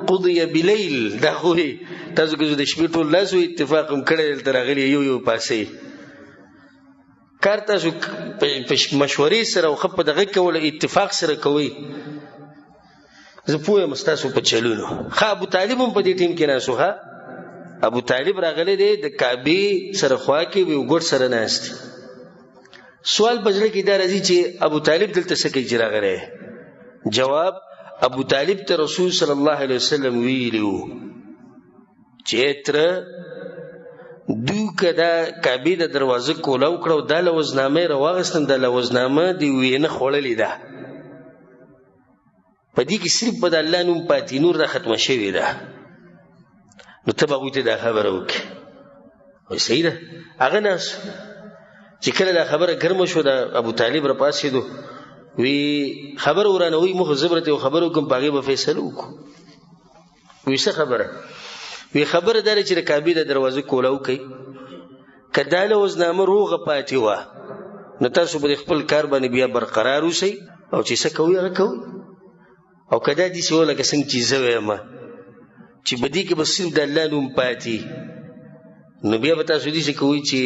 قضي بليل دا خو تاسو کې د شپې ټول لاس وي اتفاق هم کړی دلته راغلي یو پاسې کار تاسو په مشورې سره او ښه په دغه کوله اتفاق سره کوئ. زه پوه یم ستاسو په چلونو. ښه ابو طالب هم په دې ټیم کې ناست و. ابو طالب راغلی دی د کعبې سره خوا کې وي ګوډ سره ناست. سوال په زړه کې دا راځي چې ابو طالب دلته څه کوي چې راغلی. جواب ابو طالب ته رسول صلی الله علیه وسلم ویلي و چې تره دوی که دا کعبې د دروازه کولاو کړه او دا لوزنامه یې راواغېستم دا لوزنامه د وینه خوړلې ده په دې کې صرف به د الله نوم پاتې نور دا ختمه شوې ده. نو ته به هغوی ته دا خبره وکړې. وایي صحیح ده. هغه ناست چې کله دا خبره ګرمه شو د ابو طالب راپاڅېدو وی خبره ورانه وایي موږ خو زه به درته یو خبره وکړم په هغې به فیصله وکړو. وی څه خبره؟ وی خبره دا چې د کعبې د دروازې کولاو کوي، که دا لوزنامه روغه پاتې وه نو تاسو به خپل کار باندې بیا برقرار اوسئ او چې څه کوئ هغه کوئ، او که دا داسې وه لکه څنګه چې زه وایم چې په دې کې به صرف د الله نوم پاتې، نو بیا به تاسو داسې کوئ چې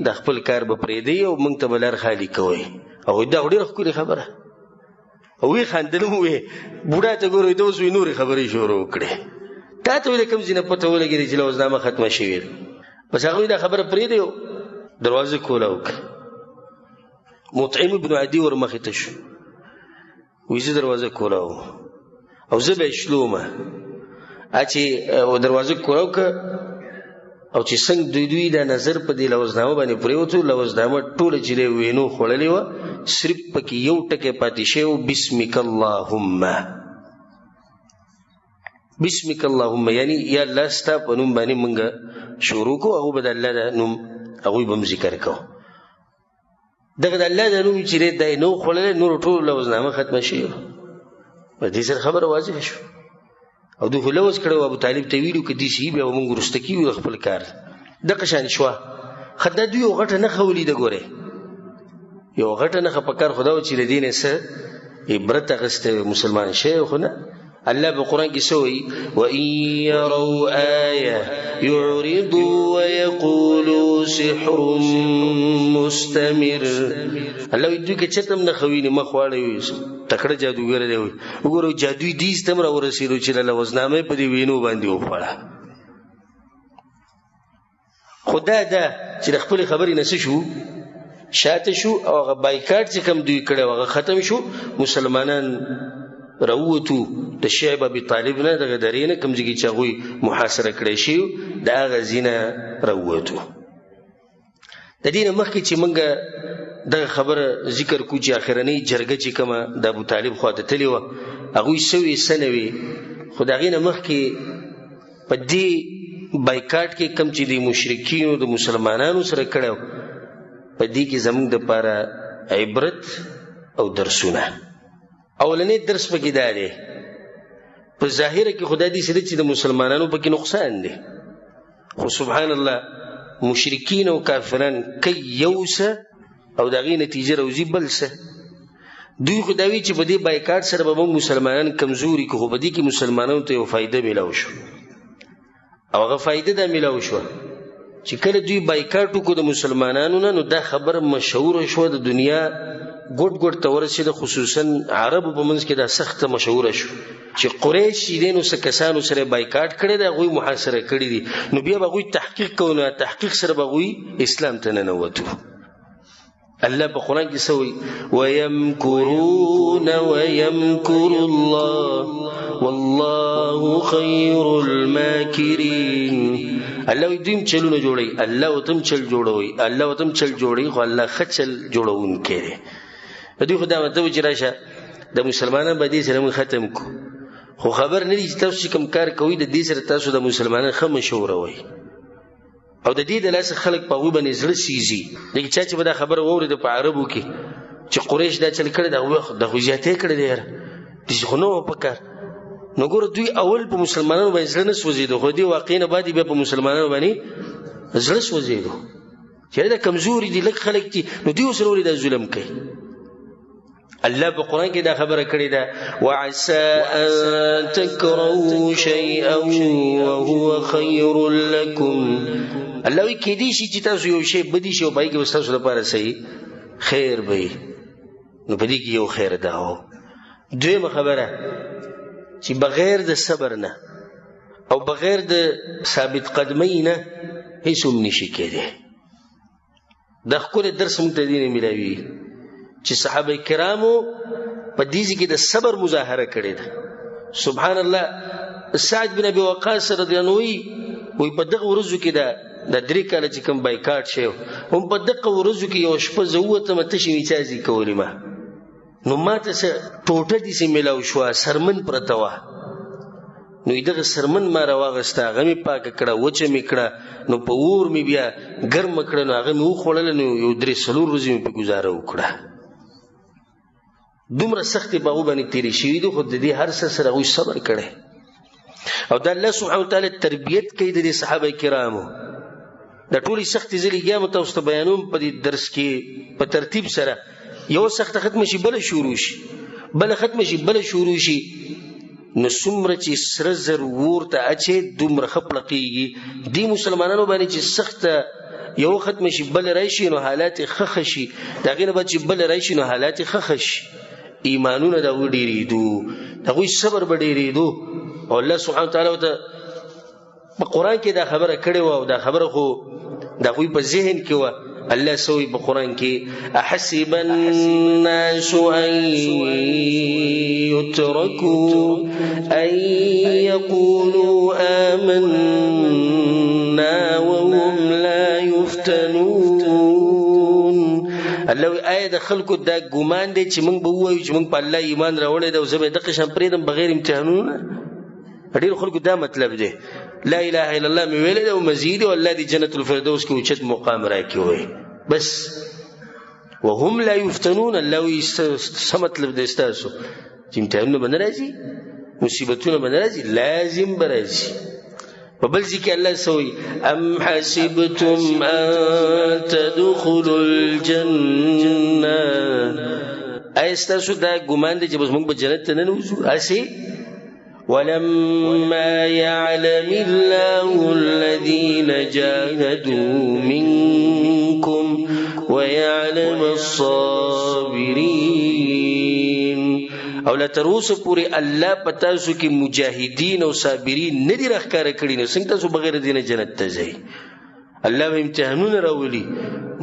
د خپل کار به پرېږدئ او موږ ته به لار خالي کوئ. هغوی دا خو ډېره ښکلې خبره. وی خندل وی بوډا ته ګورئ ته اوس وی نورې خبرې شروع کړې. تا ته ولې کوم ځای نه پته ولګېدې چې لوزنامه ختمه شوې ده؟ بس هغوی دا خبره پرېږدئ او دروازه کولاو کړه. مطعم ابن عدي ور مخې ته شو، وی زه دروازه کولاو او زه به یې شلومه. چې دروازه کولاو کړه او چې څنګه دوی دا نظر په دې لوزنامه باندې پرېوتو، لوزنامه ټوله چې دی وینو خوړلې وه، صرف پکې یو ټکی پاتې شوی و، بسمک اللهم. بسمک اللهم یعنی یا الله ستا په نوم باندې موږ شروع کوو، هغوی به د الله د نوم هغوی به هم ذکر کوو. دغه د الله د نوم چې دی دا یې نه و خوړلی، نور ټول لوزنامه ختمه شوې وه. په دې سره خبره واضحه شوه. او دوی خو لوز کړی و، ابو طالب ته ویلي که داسې وي بیا به موږ وروسته کېږو د خپل کار. دغه شان شوه. ښه دا دوی یو غټه نښه ولیده. ګورئ یو غټه نښه په کار خو دا و چې له دې نه څه عبرت اخیستی مسلمان شوی خو نه. الله په قرآن کې څه وایي؟ وَإِن يَرَوْا آيَةً يُعْرِضُوا وَيَقُولُوا سِحْرٌ مُسْتَمِرٌ. الله وایي دوی که چېرته هم نښه ویني مخ واړوي، تکړه جادوګر دی. وګورئ جادوی دیز ته هم راورسېدو چې له لوزنامه یې په دې وینو باندې وخوړه. خو دا ده چې د خپلې خبرې نه څه شو؟ شاته شو، او هغه بایکاټ چې کوم دوی کړی و هغه ختم شو. مسلمانان راووتو د شعب ابي طالب نه، دغه درې نه کوم ځای کې چې هغوی محاصره کړی شوي د هغه ځای نه راووتو. د دې نه مخکې چې موږ دغه خبره ذکر کړو چې اخرنۍ جرګه چې کومه د ابو طالب خواته تللې وه هغوی سوي څه نه وي، خو د هغې نه مخکې په دې بایکاټ کې کوم چې د مشرکینو د مسلمانانو سره کړی په دې کې زموږ دپاره عبرت او درسونه. اولنی درس پکې دا دی، په ظاهره کې خدای دې سره چې د مسلمانانو پکې نقصان دی، خو سبحان الله مشرکین او کافران کوي یو څه او د هغې نتیجه راوځي بل څه. دوی خو دا وایي چې په دې بایکاټ سره به موږ مسلمانان کمزوري کړو، خو په دې کې مسلمانانو ته یو فایده میلاو شو، او هغه فایده دا میلاو شوه چې کله دوی بایکاټ وکړو د مسلمانانو نه، نو دا خبره مشهوره شوه، د دنیا ګوټ ګوټ ته ورسېده، خصوصا عربو په منځ کې دا سخته مشهوره شو چې قریش چې دی نو څه کسانو سره بایکاټ کړی دی، هغوی محاصره کړي دي، نو بیا به هغوی تحقیق کوو، نو تحقیق سره به هغوی اسلام ته ننوتو. الله په قرآن کې څه وایي؟ وَيَمْكُرُونَ وَيَمْكُرُ اللَّهُ وَاللَّهُ خَيْرُ الْمَاكِرِينَ. الله وایي دوی هم چلونه جوړوي، الله ورته هم چل جوړوي، الله ورته هم چل جوړوي، خو الله ښه چل جوړوونکی دی. دوی خو دا مطلب چې راشه د مسلمانانو به دې سره موږ ختم کړو، خو خبر نه دي چې تاسو چې کوم کار کوئ د دې سره تاسو د مسلمانانو ښه مشوروئ، او د دې د لاسه خلک په هغوی باندې زړه سیزي. لکه چا چې به دا خبره واورېده په عربو کې چې قریش دا چل کړی دا خو زیاتی کړی دی، یاره داسې خو نه وه په کار. نو ګوره دوی اول په مسلمانانو باندې زړه نه سوځېدو، خو دې واقعې نه بعد بیا په مسلمانانو باندې زړه سوځېدو چې دا کمزوري دي، لږ خلک دي، نو دوی ورسره ولې دا ظلم کوي. الله په قرآن کې دا خبره کړې ده، وعسى ان تكرهوا شيئا وهو خير لكم. الله وی کېدی شي چې تاسو یو شی بدی شي او پای کې به ستاسو لپاره صحیح خیر وي، نو په دې کې یو خیر ده. دویمه خبره چې بغیر د صبر نه او بغیر د ثابت قدمۍ نه هیڅ هم نشي کېدی. دا ښکلی درس موږ ته دې نه میلاوي چې صحابه کرامو په دې ځای کې د صبر مظاهره کړې ده. سبحان الله سعد بن ابي وقاص رضی الله عنه وی په دغه ورځو کې د 3 کاله چې کوم بایکاټ شوی هم په دغه ورځو کې یو شپه زه ووتم تشې میچازي کولې ما، نو ماته څه ټوټه داسې میلاو شوه، سرمن پرته وه، نو دغه سرمن ما راواغسته، هغه مې پاکه کړه، وچه مې کړه، نو په اور مې بیا ګرمه کړه، نو هغه مې وخوړله، نو یو 3-4 ورځې مې پې ګزاره وکړه. دومره سختې په هغو باندې تېرې شوي دي، خو د دې هر څه سره هغوی صبر کړی. او دا الله سبحانه وتعالی تربیت کوي د صحابه کرامو. دا ټولي سختي زلیګیا متوسط بیانوم په دې درس کې په ترتیب سره. یو سخت ختم شي بل شروع شي، بل ختم شي بل شروع شي، نو څومره چې سره زر ورته اچي دومره خپلقيږي. دی مسلمانانو باندې چې سخت یو ختم شي بل راشي نو حالات خخ شي، دا غینه به چې بل راشي نو حالات خخ شي. ایمانونه دا وډیریدو، دا غوي صبر بډیریدو. او الله سبحانه وتعالی په قران کې دا خبره کړې و، او دا خبره خو دا غوي په ذهن کې و. الله سوي په قران کې احسب الناس ان يتركوا ان يقولوا آمنا وهم لا يفتنون. الله آیا د خلکو دا ګمان دی چې موږ به ووایو چې موږ په الله ایمان راوړی دی او زه به دغه شان پرېږدم بغیر امتحانونه؟ ډېر خلکو دا مطلب دی. لا اله الا الله مې ویلی دی او مزید او الله دې جنت الفردوس کې اوچت مقام راکړي وایي بس. وهم لا يفتنون، الله وایي څه مطلب دی ستاسو چې امتحانونه به نه راځي، مصیبتونه به نه راځي؟ لازم به راځي. په بل ځای کې الله سوي ام حسبتم ان تدخلوا الجنه، ایا ستاسو دا ګمان دی چې بس موږ به جنت ته ننوځو؟ هسې ولما يعلم الله الذين جاهدوا منكم ويعلم الصابرين. او لا تر اوسه پورې الله پتا سو کې مجاهدین او صابرین نه دي راخکاره کړي، نو څنګه تاسو بغیر دینه جنت ته ځئ؟ الله به امتحانونه راولي،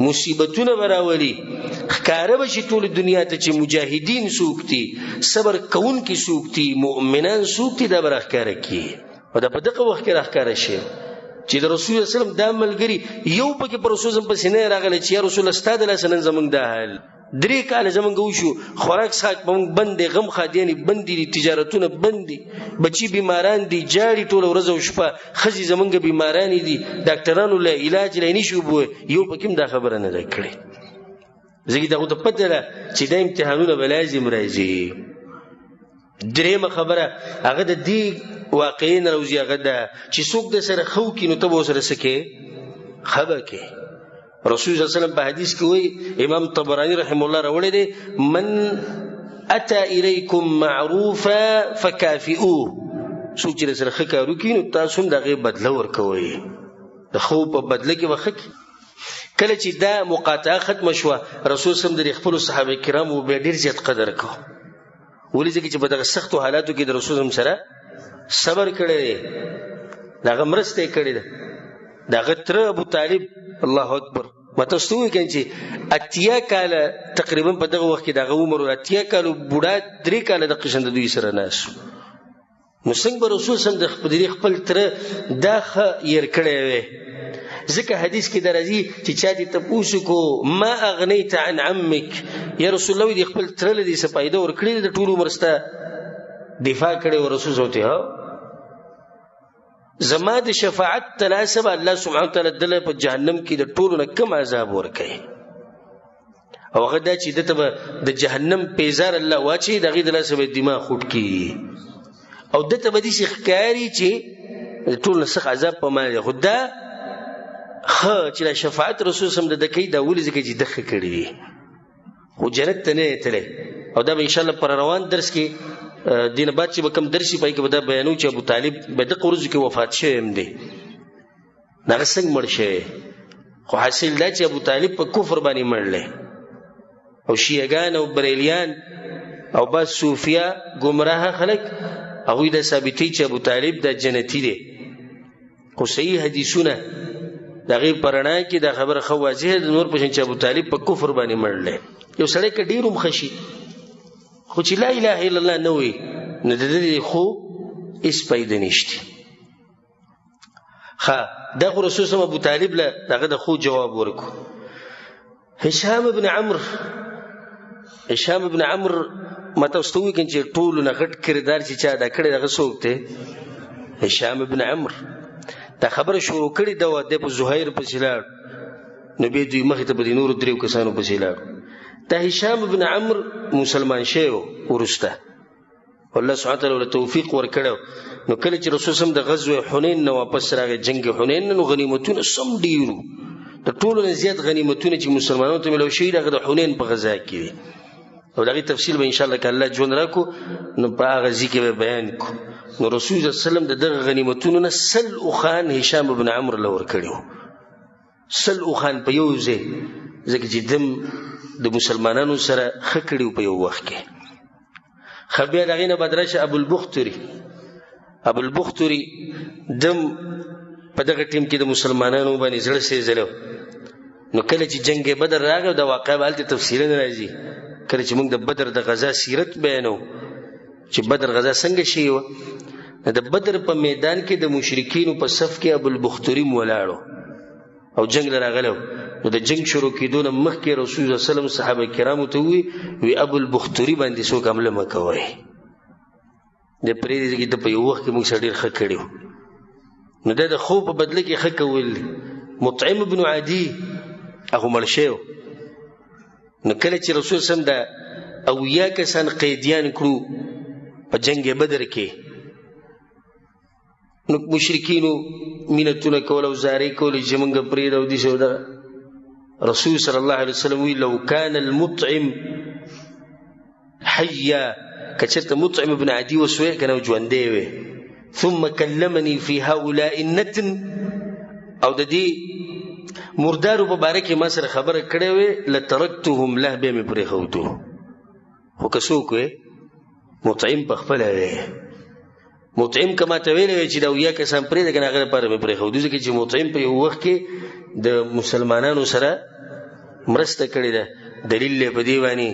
مصیبتونه به راولي، ښکاره به شي ټول دنیا ته چې مجاهدین څوک دي، صبر کوونکي څوک دي، مؤمنان څوک دي، دا به راښکاره کړي. او دا په دغه وخت کې راښکاره شي چې د رسول الله صلی الله علیه وسلم دا ملګري یو پکې پر رسول الله پسې نه راغلی چې یا رسول الله ستا د لاسه نن زموږ دا حال 3 کاله زمونږ وشو، خوراک څښاک به موږ بند دی، غم خادیانې بند دي، تجارتونه بند دي، بچي بیماران دي، جاړي ټوله ورځ او شپه، ښځې زمونږ بیمارانې دي، ډاکټرانو له علاج لا نشي وبوی، یو پکې هم دا خبره نه ده کړې. ځکه دغه ته پته ده چې دا امتحانونه به لازم راځي. درېیمه خبره هغه د دې واقعې نه راوځي، هغه ده چې څوک د سره ښه وکړي نو ته به ورسره څه کوې؟ ښه به کوې. رسول صلی الله علیه وسلم په حدیث کې وایي، امام طبراني رحمه الله راوړی دی، من اتی الیکم معروفا فکافئوه، څوک چې سره ښه کار وکړي نو تاسو هم د هغې بدله ورکوئ، د ښو په بدله کې به ښه کړي. کله چې دا مقاطعه ختمه شوه، رسول صلی الله علیه وسلم د خپلو صحابه کرامو بیا ډېر زیات قدر کو. ولې؟ ځکه چې په دغه سختو حالاتو کې د رسول صلی الله علیه وسلم سره صبر کړی دی، د هغه مرسته یې کړې ده. د هغه تره ابو طالب، الله اکبر، ما تاسو ته ووایي کنه چې 80 کاله تقریبا په دغه وخت کې د هغه عمر 80 کالو بوډا 3 کاله د قشن د دوی سره ناست. نو څنګه به رسول صلی الله علیه وسلم خپل تره دا ښه ير کړی وی؟ ځکه حدیث کې درځي چې چا دې تپوس کو ما اغنیت عن عمک، یا رسول الله دې خپل تره له دې څه فایده ورکړې د ټول عمر ستا دفاع کړی و. رسول صلی الله زما د شفاعت تلاسه به الله سبحانه وتعالی دله په جهنم کې د ټولو نه کم عذاب ورکوي، او هغه دا چې دته به د جهنم پیزار الله واچوي، د هغې د لاسه به دماغ خوټ کړي، او دته به داسې ښکاري چې د ټولو نه سخت عذاب په ما دی. خو دا ښه چې دا شفاعت رسول صلی الله علیه وسلم د ده کوي، دا ولې؟ ځکه چې ده ښه کړي دي، خو جنت ته نه دی تللی. او دا به انشاءالله پر روان درس کې دینه بعد چې به کوم درس شي پای کې به دا بیانو چې ابو طالب به دغه ورځو کې وفات شوی هم دی، هغه څنګه مړ شوی. خو حاصل دا چې ابو طالب په کفر باندې مړلی، او شیعګان او بریلیان او بعض صوفیا ګمراه خلک هغوی دا ثابتوي چې ابو طالب دا جنتي دی. خو صحیح حدیثونه د هغې په رڼا کې دا خبره ښه واضحه ده نور په شان چې ابو طالب په کفر باندې مړلی. یو سړی که ډېر هم ښه شي، خو چې لا اله الا الله نه وي نو د دې خو هېڅ فایده نشته. ښه دا خو رسول صلی ابو طالب له دغه د خو جواب ورکړو. هشام بن عمرو ما تاسو ته ووایي که چې ټولو نه غټ کردار چې چا دا کړی دغه څوک دی؟ هشام بن عمرو. دا خبره شروع کړې ده و، دی په زهیر پسې لاړ، نو بیا دوی مخې ته به د نورو 3 کسانو پسې لاړ. دا هشام بن عمرو مسلمان شوی وروسته، الله سبحانه وتعالی له توفیق ورکړو. نو کله چې رسول سم د غزوه حنین نه واپس راغی، جنگ حنین، نو غنیمتونه سم ډیرو، د ټولو نه زیات غنیمتونه چې مسلمانانو ته ملو شي هغه د حنین په غزا کې دي، او دغه تفصیل به ان شاء الله که الله ژوند راکو نو په هغه ځای کې به بیان کو. نو رسول صلی الله علیه وسلم دغه غنیمتونو نه سل اوخان هشام بن عمرو له ورکړو، سل اوخان په یو ځای، ځکه چې دم د مسلمانانو سره ښه کړي په یو وخت کې. خبیا دغه نه بدرشه ابو البختري دم په دغه ټیم کې د مسلمانانو باندې زړه سېزلو. نو کله چې جنگ بدر راغی دا واقعه به تفصیلا راځي، کله چې موږ د بدر د غزا سیرت بیانو چې بدر غزا څنګه شي و. د بدر په میدان کې د مشرکینو په صف کې ابو البختري ولاړو او جنگ راغلو. نو د جنگ شروع کېدو نه مخکې رسول الله صلی الله علیه وسلم صحابه کرامو ته وی ابو البختري باندې څوک حمله مه کوئ، د پرې کې د په یو وخت کې موږ سره ډېر ښه کړي. نو د خوب په بدله کې ښه کول. مطعم بن عدي هغه مړ شوی. نو کله چې رسول سم د اویا کسان قیدیان کړو په جنگ بدر کې، نو مشرکینو مینتونه کول او زارۍ کولې چې موږ پرېږدو دې شو. دغه رسول صلی الله علیه وسلم وی لو کان المطعم حیا، کچرته مطعم ابن عدي وسوی کنه ژوندی وی، ثم کلمني في هؤلاء النتن، او د دې مردارو په باره کې ما سره خبره کړې وی لترکتهم له به مې پرېښودو. خو که څوک وی مطعم په خپله وی، مطعم که ما ته ویلی وی چې دا اویا کسان پرېږده که نه هغه لپاره مې پرېښودو، ځکه چې مطعم په یو وخت کې د مسلمانانو سره مرسته کړې ده. دلیل دی په دې باندې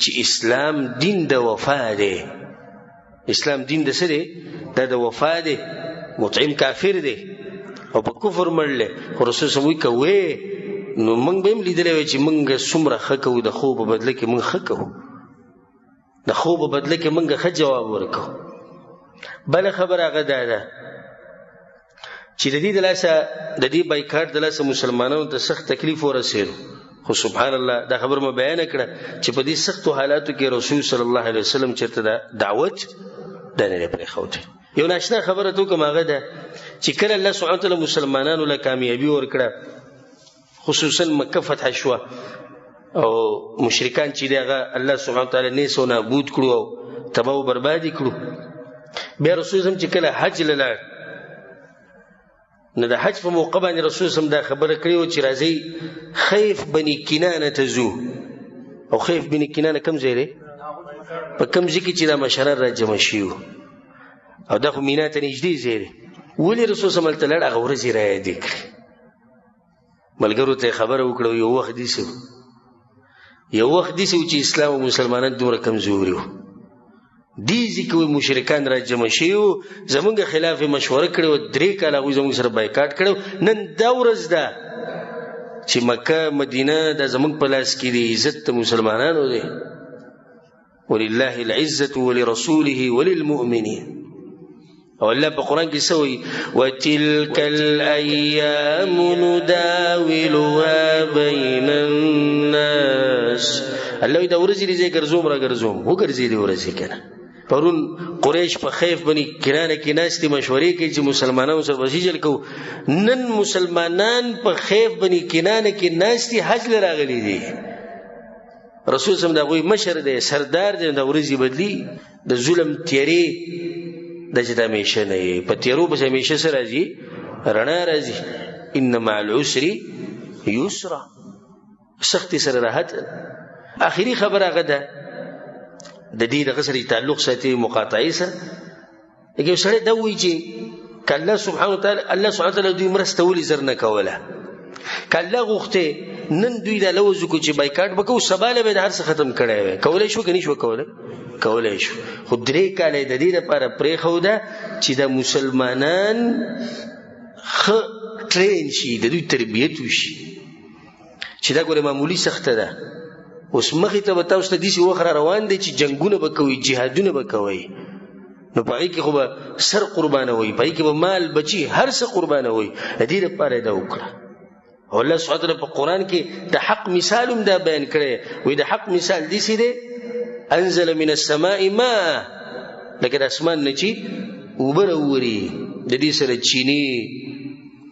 چې اسلام دین د وفا دی، اسلام دین د څه دی؟ دا د وفا دی. مطعم کافر دی او په کفر مړلی، خو رسول صلی الله علیه وسلم وی نو موږ به هم لیدلی وی چې موږ څومره ښه کوو، د خوب په بدله کې موږ ښه کوو، د خوب په بدله کې موږ ښه جواب ورکوو. بله خبره هغه دا ده چې د دې د لاسه د دې بایکاټ د لاسه مسلمانانو ته سخت تکلیف ورسېدو. خو سبحان الله دا خبر ما بیانه کړه چې په دې سختو حالاتو کې رسول صلی الله علیه وسلم چېرته دا دعوت دا نه پرېښودی. یو ناشنا خبره ته وکړم هغه ده چې کله الله سبحانه وتعالی مسلمانانو له کامیابي ورکړه، خصوصا مکه فتح شوه او مشرکان چې دی هغه الله سبحانه وتعالی نیس و نابود کړو او تباه و بربادي کړو. بیا رسول صلی چې کله حج له لاړ، نو د حج په موقع باندې رسول صلی دا خبره کړې وه چې راځئ خیف بني کنانه ته ځو. او خیف بني کنانه کوم ځای دی؟ په کوم ځای کې چې دا مشران را جمع شوي او دا خو مینا ته نږدې ځای دی. ولې رسول صلی هلته لاړ؟ هغه ورځې را یادې کړې، ملګرو ته یې خبره وکړه. یو وخت داسې و چې اسلام او مسلمانان دومره کمزوري وو، دې ځای کې مشرکان را جمع شوي وو، زمونږ خلاف مشوره کړې وه، 3 کاله هغوی زمونږ سره بایکاټ کړی و. نن دا ورځ ده چې مکه مدینه دا زمونږ په لاس کې دی، عزت د مسلمانانو دی. ولله العزة ولرسوله وللمؤمنين. او الله په قرآن کې څه وایي؟ وتلك الأيام نداولها بين الناس. الله دا ورځې دې ځای ګرځوم را ګرځوم، وګرځېدې ورځې که نه. پرون قریش په خیف بني کنانه کې ناستې مشورې کوي چې مسلمانانو سره به سجل کوو. نن مسلمانان په خیف بني کنانه کې ناستې حج له راغلي دي. رسول صلی الله علیه وسلم د هغوی مشر دی، سردار دی. دا ورځې بدلي، د ظلم تیارې دا چې د همیشه نه یې په تیارو پسې همیشه څه راځي؟ رڼا راځي. ان مع العسر یسرا، سختې سره راحت. آخري خبره هغه ده د دې دغه سره تعلق ساتي مقاطعې سره. یو سړی دا وایي چې که الله سبحانه وتعالی دوی مرسته ولې زر نه کوله، که الله غوښتې نن دوی دا لوز وکړو چې بایکاټ به کوو، سبا له به د هر څه ختم کړی وی. کولی شو که نه شو کولی؟ کولی شو. خو 3 کاله د دې لپاره پرېښوده چې د مسلمانان ښه ټرین شي، د دوی تربیت وشي. چې دا ګوره معمولي سخته ده. اوس مخې ته به تاسو ته داسې وخت را روان دی چې جنګونه به کوئ، جهادونه به کوئ، نو په هغې کې خو به سر قربانوئ، په هغې کې به مال بچي هر څه قربانوئ. د دې لپاره یې دا وکړه. او الله سبحانه وتعالی په قرآن کې د حق مثال هم دا بیان کړی. وایي د حق مثال داسې دی: انزل من السماء ماء، لکه د اسمان نه چې اوبه راووري د دې سره چینی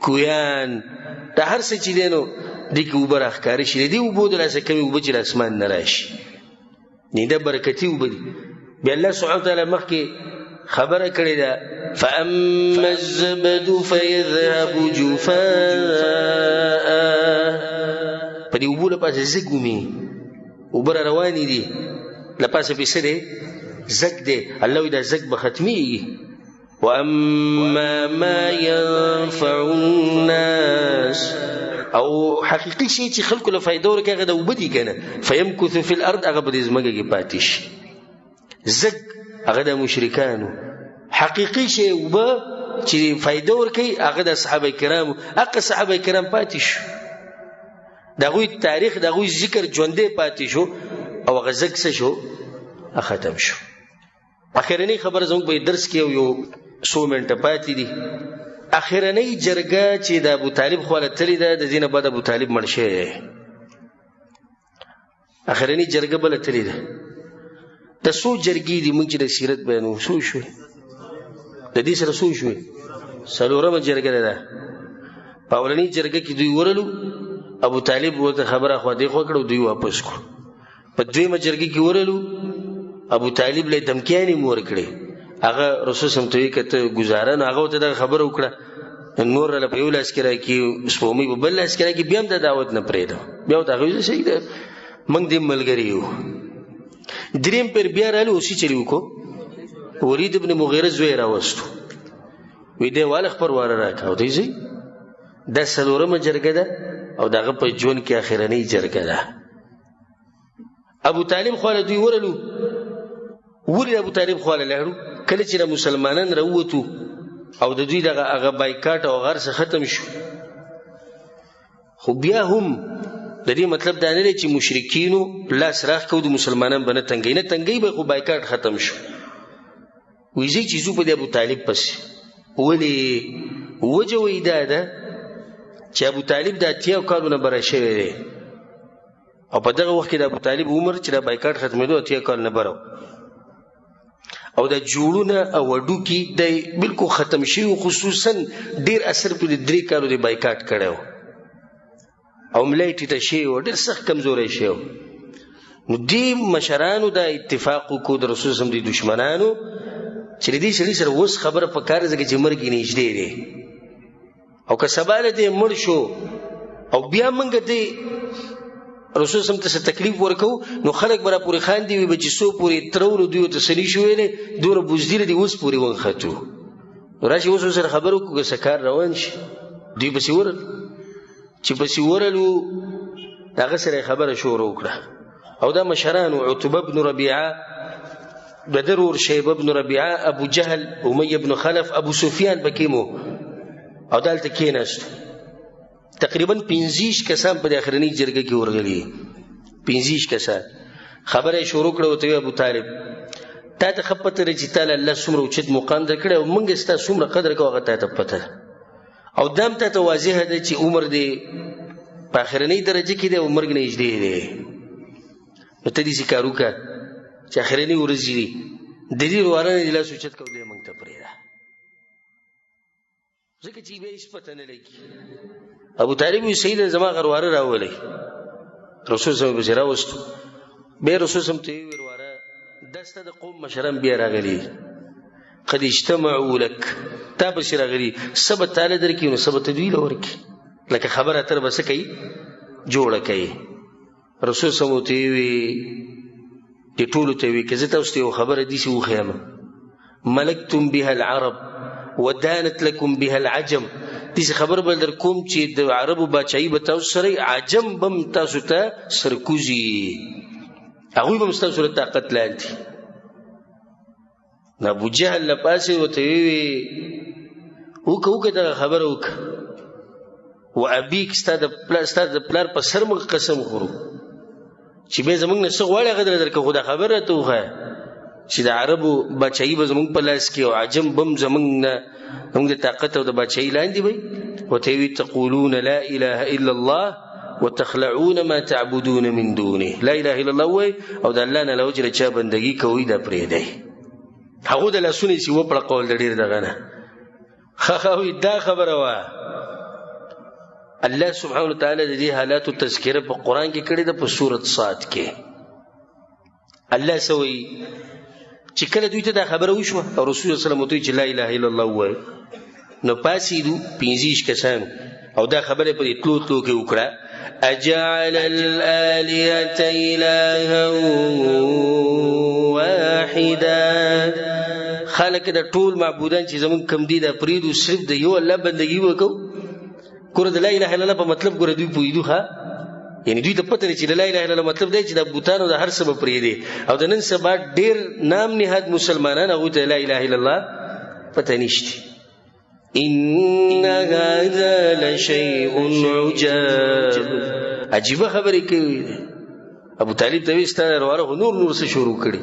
کویان دا هر څه چې دی نو دې کې اوبه راښکاره شي د دې اوبو د لاسه کمې اوبه چې د اسمان نه راشي دا برکتي اوبه دي بیا الله سبحانه وتعالی مخکې خبره کړې ده فاما الزبد فيذهب جفاء په دې اوبو لپاسه زګ ومي اوبه را روانې دي لپاسه پې څه دی زګ دی الله وایي دا زګ به ختمېږي واما ما ينفع الناس او حقیقي شی چې خلکو له فایده ورکوي هغه د اوبه دي که نه فیمکث فی الارض هغه به دې ځمکه کې پاتې شي زګ هغه د مشرکانو حقیقي شی اوبه چې فایده ورکوي هغه د صحابه کرامو هغه صحابه کرام پاتې شو د هغوی تاریخ د هغوی ذکر ژوندی پاتې شو او هغه زګ څه شو ختم شو اخرنۍ خبره زموږ په درس کې یو څو منټه پاتې دي اخرنۍ جرګه چې د ابوطالب خواله تلې ده د دې نه بعد ابوطالب مړ شوی دی اخرنۍ جرګه بله تلې ده د څو جرګې دي موږ چې د سیرت بیانوو څو شوې د دې سره څو شوې څلورمه جرګه ده په اولنۍ جرګه کې دوی ورلو ابوطالب ورته خبره خوا دې خوا کړه دوی واپس کړو په دویمه جرګه کې ورلو ابوطالب له دمکیانې مو ورکړې هغه رسول سم ته وی کته گزاره نو هغه ته خبر وکړه نور له په یو لاس کې راکې سپومې په بل لاس کې راکې بیا هم د دعوت نه پرېږدم بیا ورته هغه ویل صحیح ده موږ دې ملګري یو دریم پر بیا رالو اوسې چلی وکړو ولید ابن مغیره زوی راوستو وی دی واله خبر واره راکاو دی زی دا څلورمه جرګه ده او دغه په ژوند کې اخرنۍ جرګه ده ابوطالب خواله دوی ورلو ولې ابوطالب خواله لاړو کله چې مسلمانان راووتو او د دوی دغه هغه بایکاټ او غرس ختم شو خو بیا هم د دې مطلب دا نه دی چې مشرکینو لاس راخ کو د مسلمانان به نه تنګي نه تنګي به خو بایکاټ ختم شو وایي چې زو په د ابوطالب پسې ولې وجه وایي دا ده چې ابوطالب د 80 کالونه بره شوی دی او په دغه وخت کې د ابوطالب عمر چې د بایکاټ ختمېدو 80 کال نه بره او د جوړونه او وډوکی د بالکل ختم شي خصوصا ډیر اثر په 3 کالو د بایکاټ کړو او ملایټی ته شی او ډیر سخت کمزوري شي نو دی مشرانو د اتفاق کو د رسول سم دي دشمنانو چې دې سړي سره اوس خبره په کار ځکه چې مرګ نږدې دی او که سباله دې مړ شو او بیا منګ دې رسول سم ته تکلیف ورکو نو خلک برا پوری خان دی وي چې سو پوری ترور دوی ته سړي شوې دوره بوزدیر دی اوس پوری ونخاتو راشي اوس سره خبرو کو سکار روان شي دوی بس ورل چې بس ورلو دغه سره خبره شروع وکړه او دا مشرانو عتبه بن ربيعه بدر شيبه بن ربيعه ابو جهل اميه بن خلف ابو سفيان بکیمو او دالته کېناست تقریبا 15 کسان په اخرنۍ جرګه کې ورغلي 15 کسان خبره شروع کړه وته ابو طالب تا ته خپته رچې تعالی الله څومره اوچت مقام درکړی او موږ ستا څومره قدر کوو هغه ته پته او دام ته واضح ده چې عمر دی په اخرنۍ درجه کې دی او مرګ نږدې دی نو ته دې کار وکړه چې اخرنۍ ورځې دي د دې وروارنه د لاس اوچت کوو دی موږ ته پرېږده ځکه چې بیا هېڅ پته نه لګي ابو طالب وی سید زما غرواره راولي رسول صلی الله علیه وسلم به رسول صلی الله علیه وسلم دسته د قوم مشران بیا راغلي قد اجتمعوا لك تابش راغلي سبت تعالی درکې نو سبت دوی لورکي لکه خبره تر بس کوي جوړه کوي رسول صلی الله علیه وسلم دې ټول ته وی کزه تاسو ته خبره دي چې وخیامه ملکتم بها العرب ودانت لكم بها العجم دې خبر بل در کوم چې د عربو بچای به تاسو سره عجم بم تاسو ته سرکوزي هغه به تاسو سره طاقت لاندې نه ابو جهل لپاسه وته وی وکه دا خبره وک و ابيك استاد پلار په سر مغ قسم خورو چې به زمونږ نه څه غواړي غدر درکه خدا خبره ته وخه چې د عربو بچای به زمونږ په لاس کې او عجم بم زمونږ نه موږ د طاقت او د بچای لاندې وي وتوي تقولون لا اله الا الله وتخلعون ما تعبدون من دونه لا اله الا الله وي او د الله نه لوجه چا بندگی کوي دا پرې دی هغه د لاسونی سی و پړ قول ډیر دغه نه خو دا خبره وا الله سبحانه وتعالى د دې حالات تذکره په قران کې کړی د په سورۃ صاد کې الله سوي چې کله دوی ته دا خبره وشوه او رسول الله صلی الله علیه وسلم ته چې لا اله الا الله وای نو پاسیدو 15 کسان او دا خبره په تلو کې وکړه اجعل الالهه الها واحدا خلق د ټول معبودان چې زمون کم دي د پریدو صرف د یو الله بندگی وکاو کور د لا اله الا الله په مطلب ګور دوی پویدو ها یعنی دوی ته پته چې لا اله الا الله مطلب دی چې د بوتانو د هر سبب پری دي او د نن سبا ډیر نام نهاد مسلمانان هغه ته لا اله الا الله پته نشته ان هذا لشيء عجاب عجیب خبرې کوي ابو طالب ته وستاره وروه نور څه شروع کړي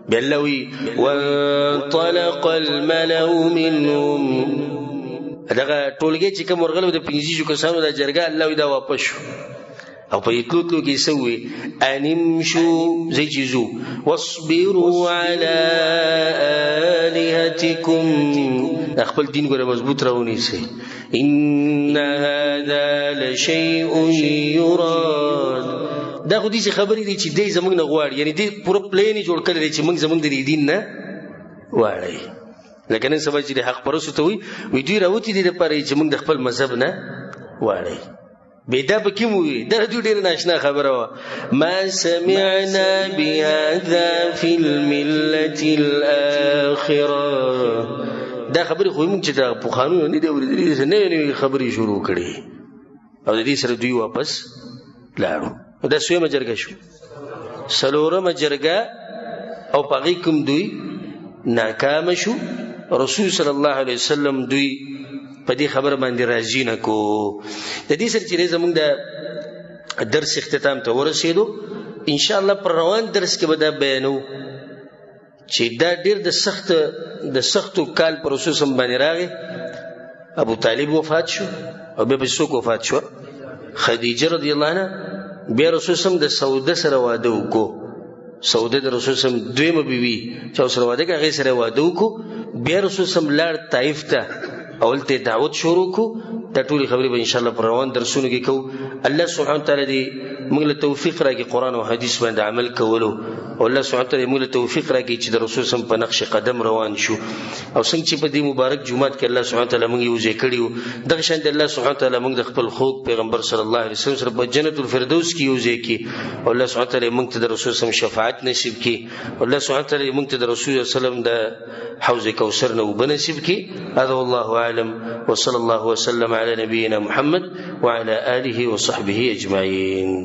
بلوي وانطلق الملأ منهم دغه ټولګي چې کوم ورغلو د 15 کسانو د جرګه الله دا واپس شو او په یتلو کې سوي انمشو زيجزو واصبروا على الهتكم خپل دین ګره مضبوط راونی سي ان هذا لشيء يراد دا خو دې خبرې دي چې دې زمونږ نه غواړي یعنی دې پوره پلان جوړ کړی چې موږ زمونږ د دین نه واړی لکه نن سبا چې حق پرستو ته وي دوی راوتی دي لپاره چې موږ د خپل مذهب نه واړی بيدا بكم دا ډېر ناشنا خبره ما سمعنا بهذا في الملة الآخرة دا خبره خو موږ چې دا په قانون نه دی ورېدلې نه خبرې شروع کړي او د دې سره دوی واپس لاړو دا سویمه جرګه شو سلورمه جرګه او پغې کوم دوی ناکام شو رسول صلی الله علیه وسلم دوی په دې خبره باندې راځي نه کو د دې سره چې زمونږ د درس اختتام ته ورسېدو ان شاء الله پر روان درس کې به دا بیانو چې دا ډېر د سختو کال پر رسول سم باندې راغی ابو طالب وفات شو او به څوک وفات شو خدیجه رضی الله عنها بیا رسول سم د سوده سره واده وکړو سوده د رسول سم دویمه بیوی چې سره واده کې هغه سره واده وکړو بیا رسول سم لاړ طائف ته اول ته دعوت شروع کو دا ټول خبرې به ان شاء الله پر روان درسونه کې کو الله سبحانه وتعالى دې موږ له توفیق راکړي قران او حدیث باندې عمل کولو او الله سبحانه وتعالى موږ له توفیق راکړي چې د رسول سم په نقش قدم روان شو او څنګه چې په دې مبارک جمعات کې الله سبحانه وتعالى موږ یو ځای کړیو دغه شان الله سبحانه وتعالى موږ د خپل خوږ پیغمبر صلی الله علیه وسلم سره په جنت الفردوس کې یو ځای کې او الله سبحانه وتعالى موږ ته د رسول سم شفاعت نصیب کړي او الله سبحانه وتعالى موږ ته د رسول صلی الله علیه وسلم د حوض کوثر نو بنصیب کړي هذا والله اعلم وصلى الله وسلم على نبينا محمد وعلى آله وصحبه أجمعين.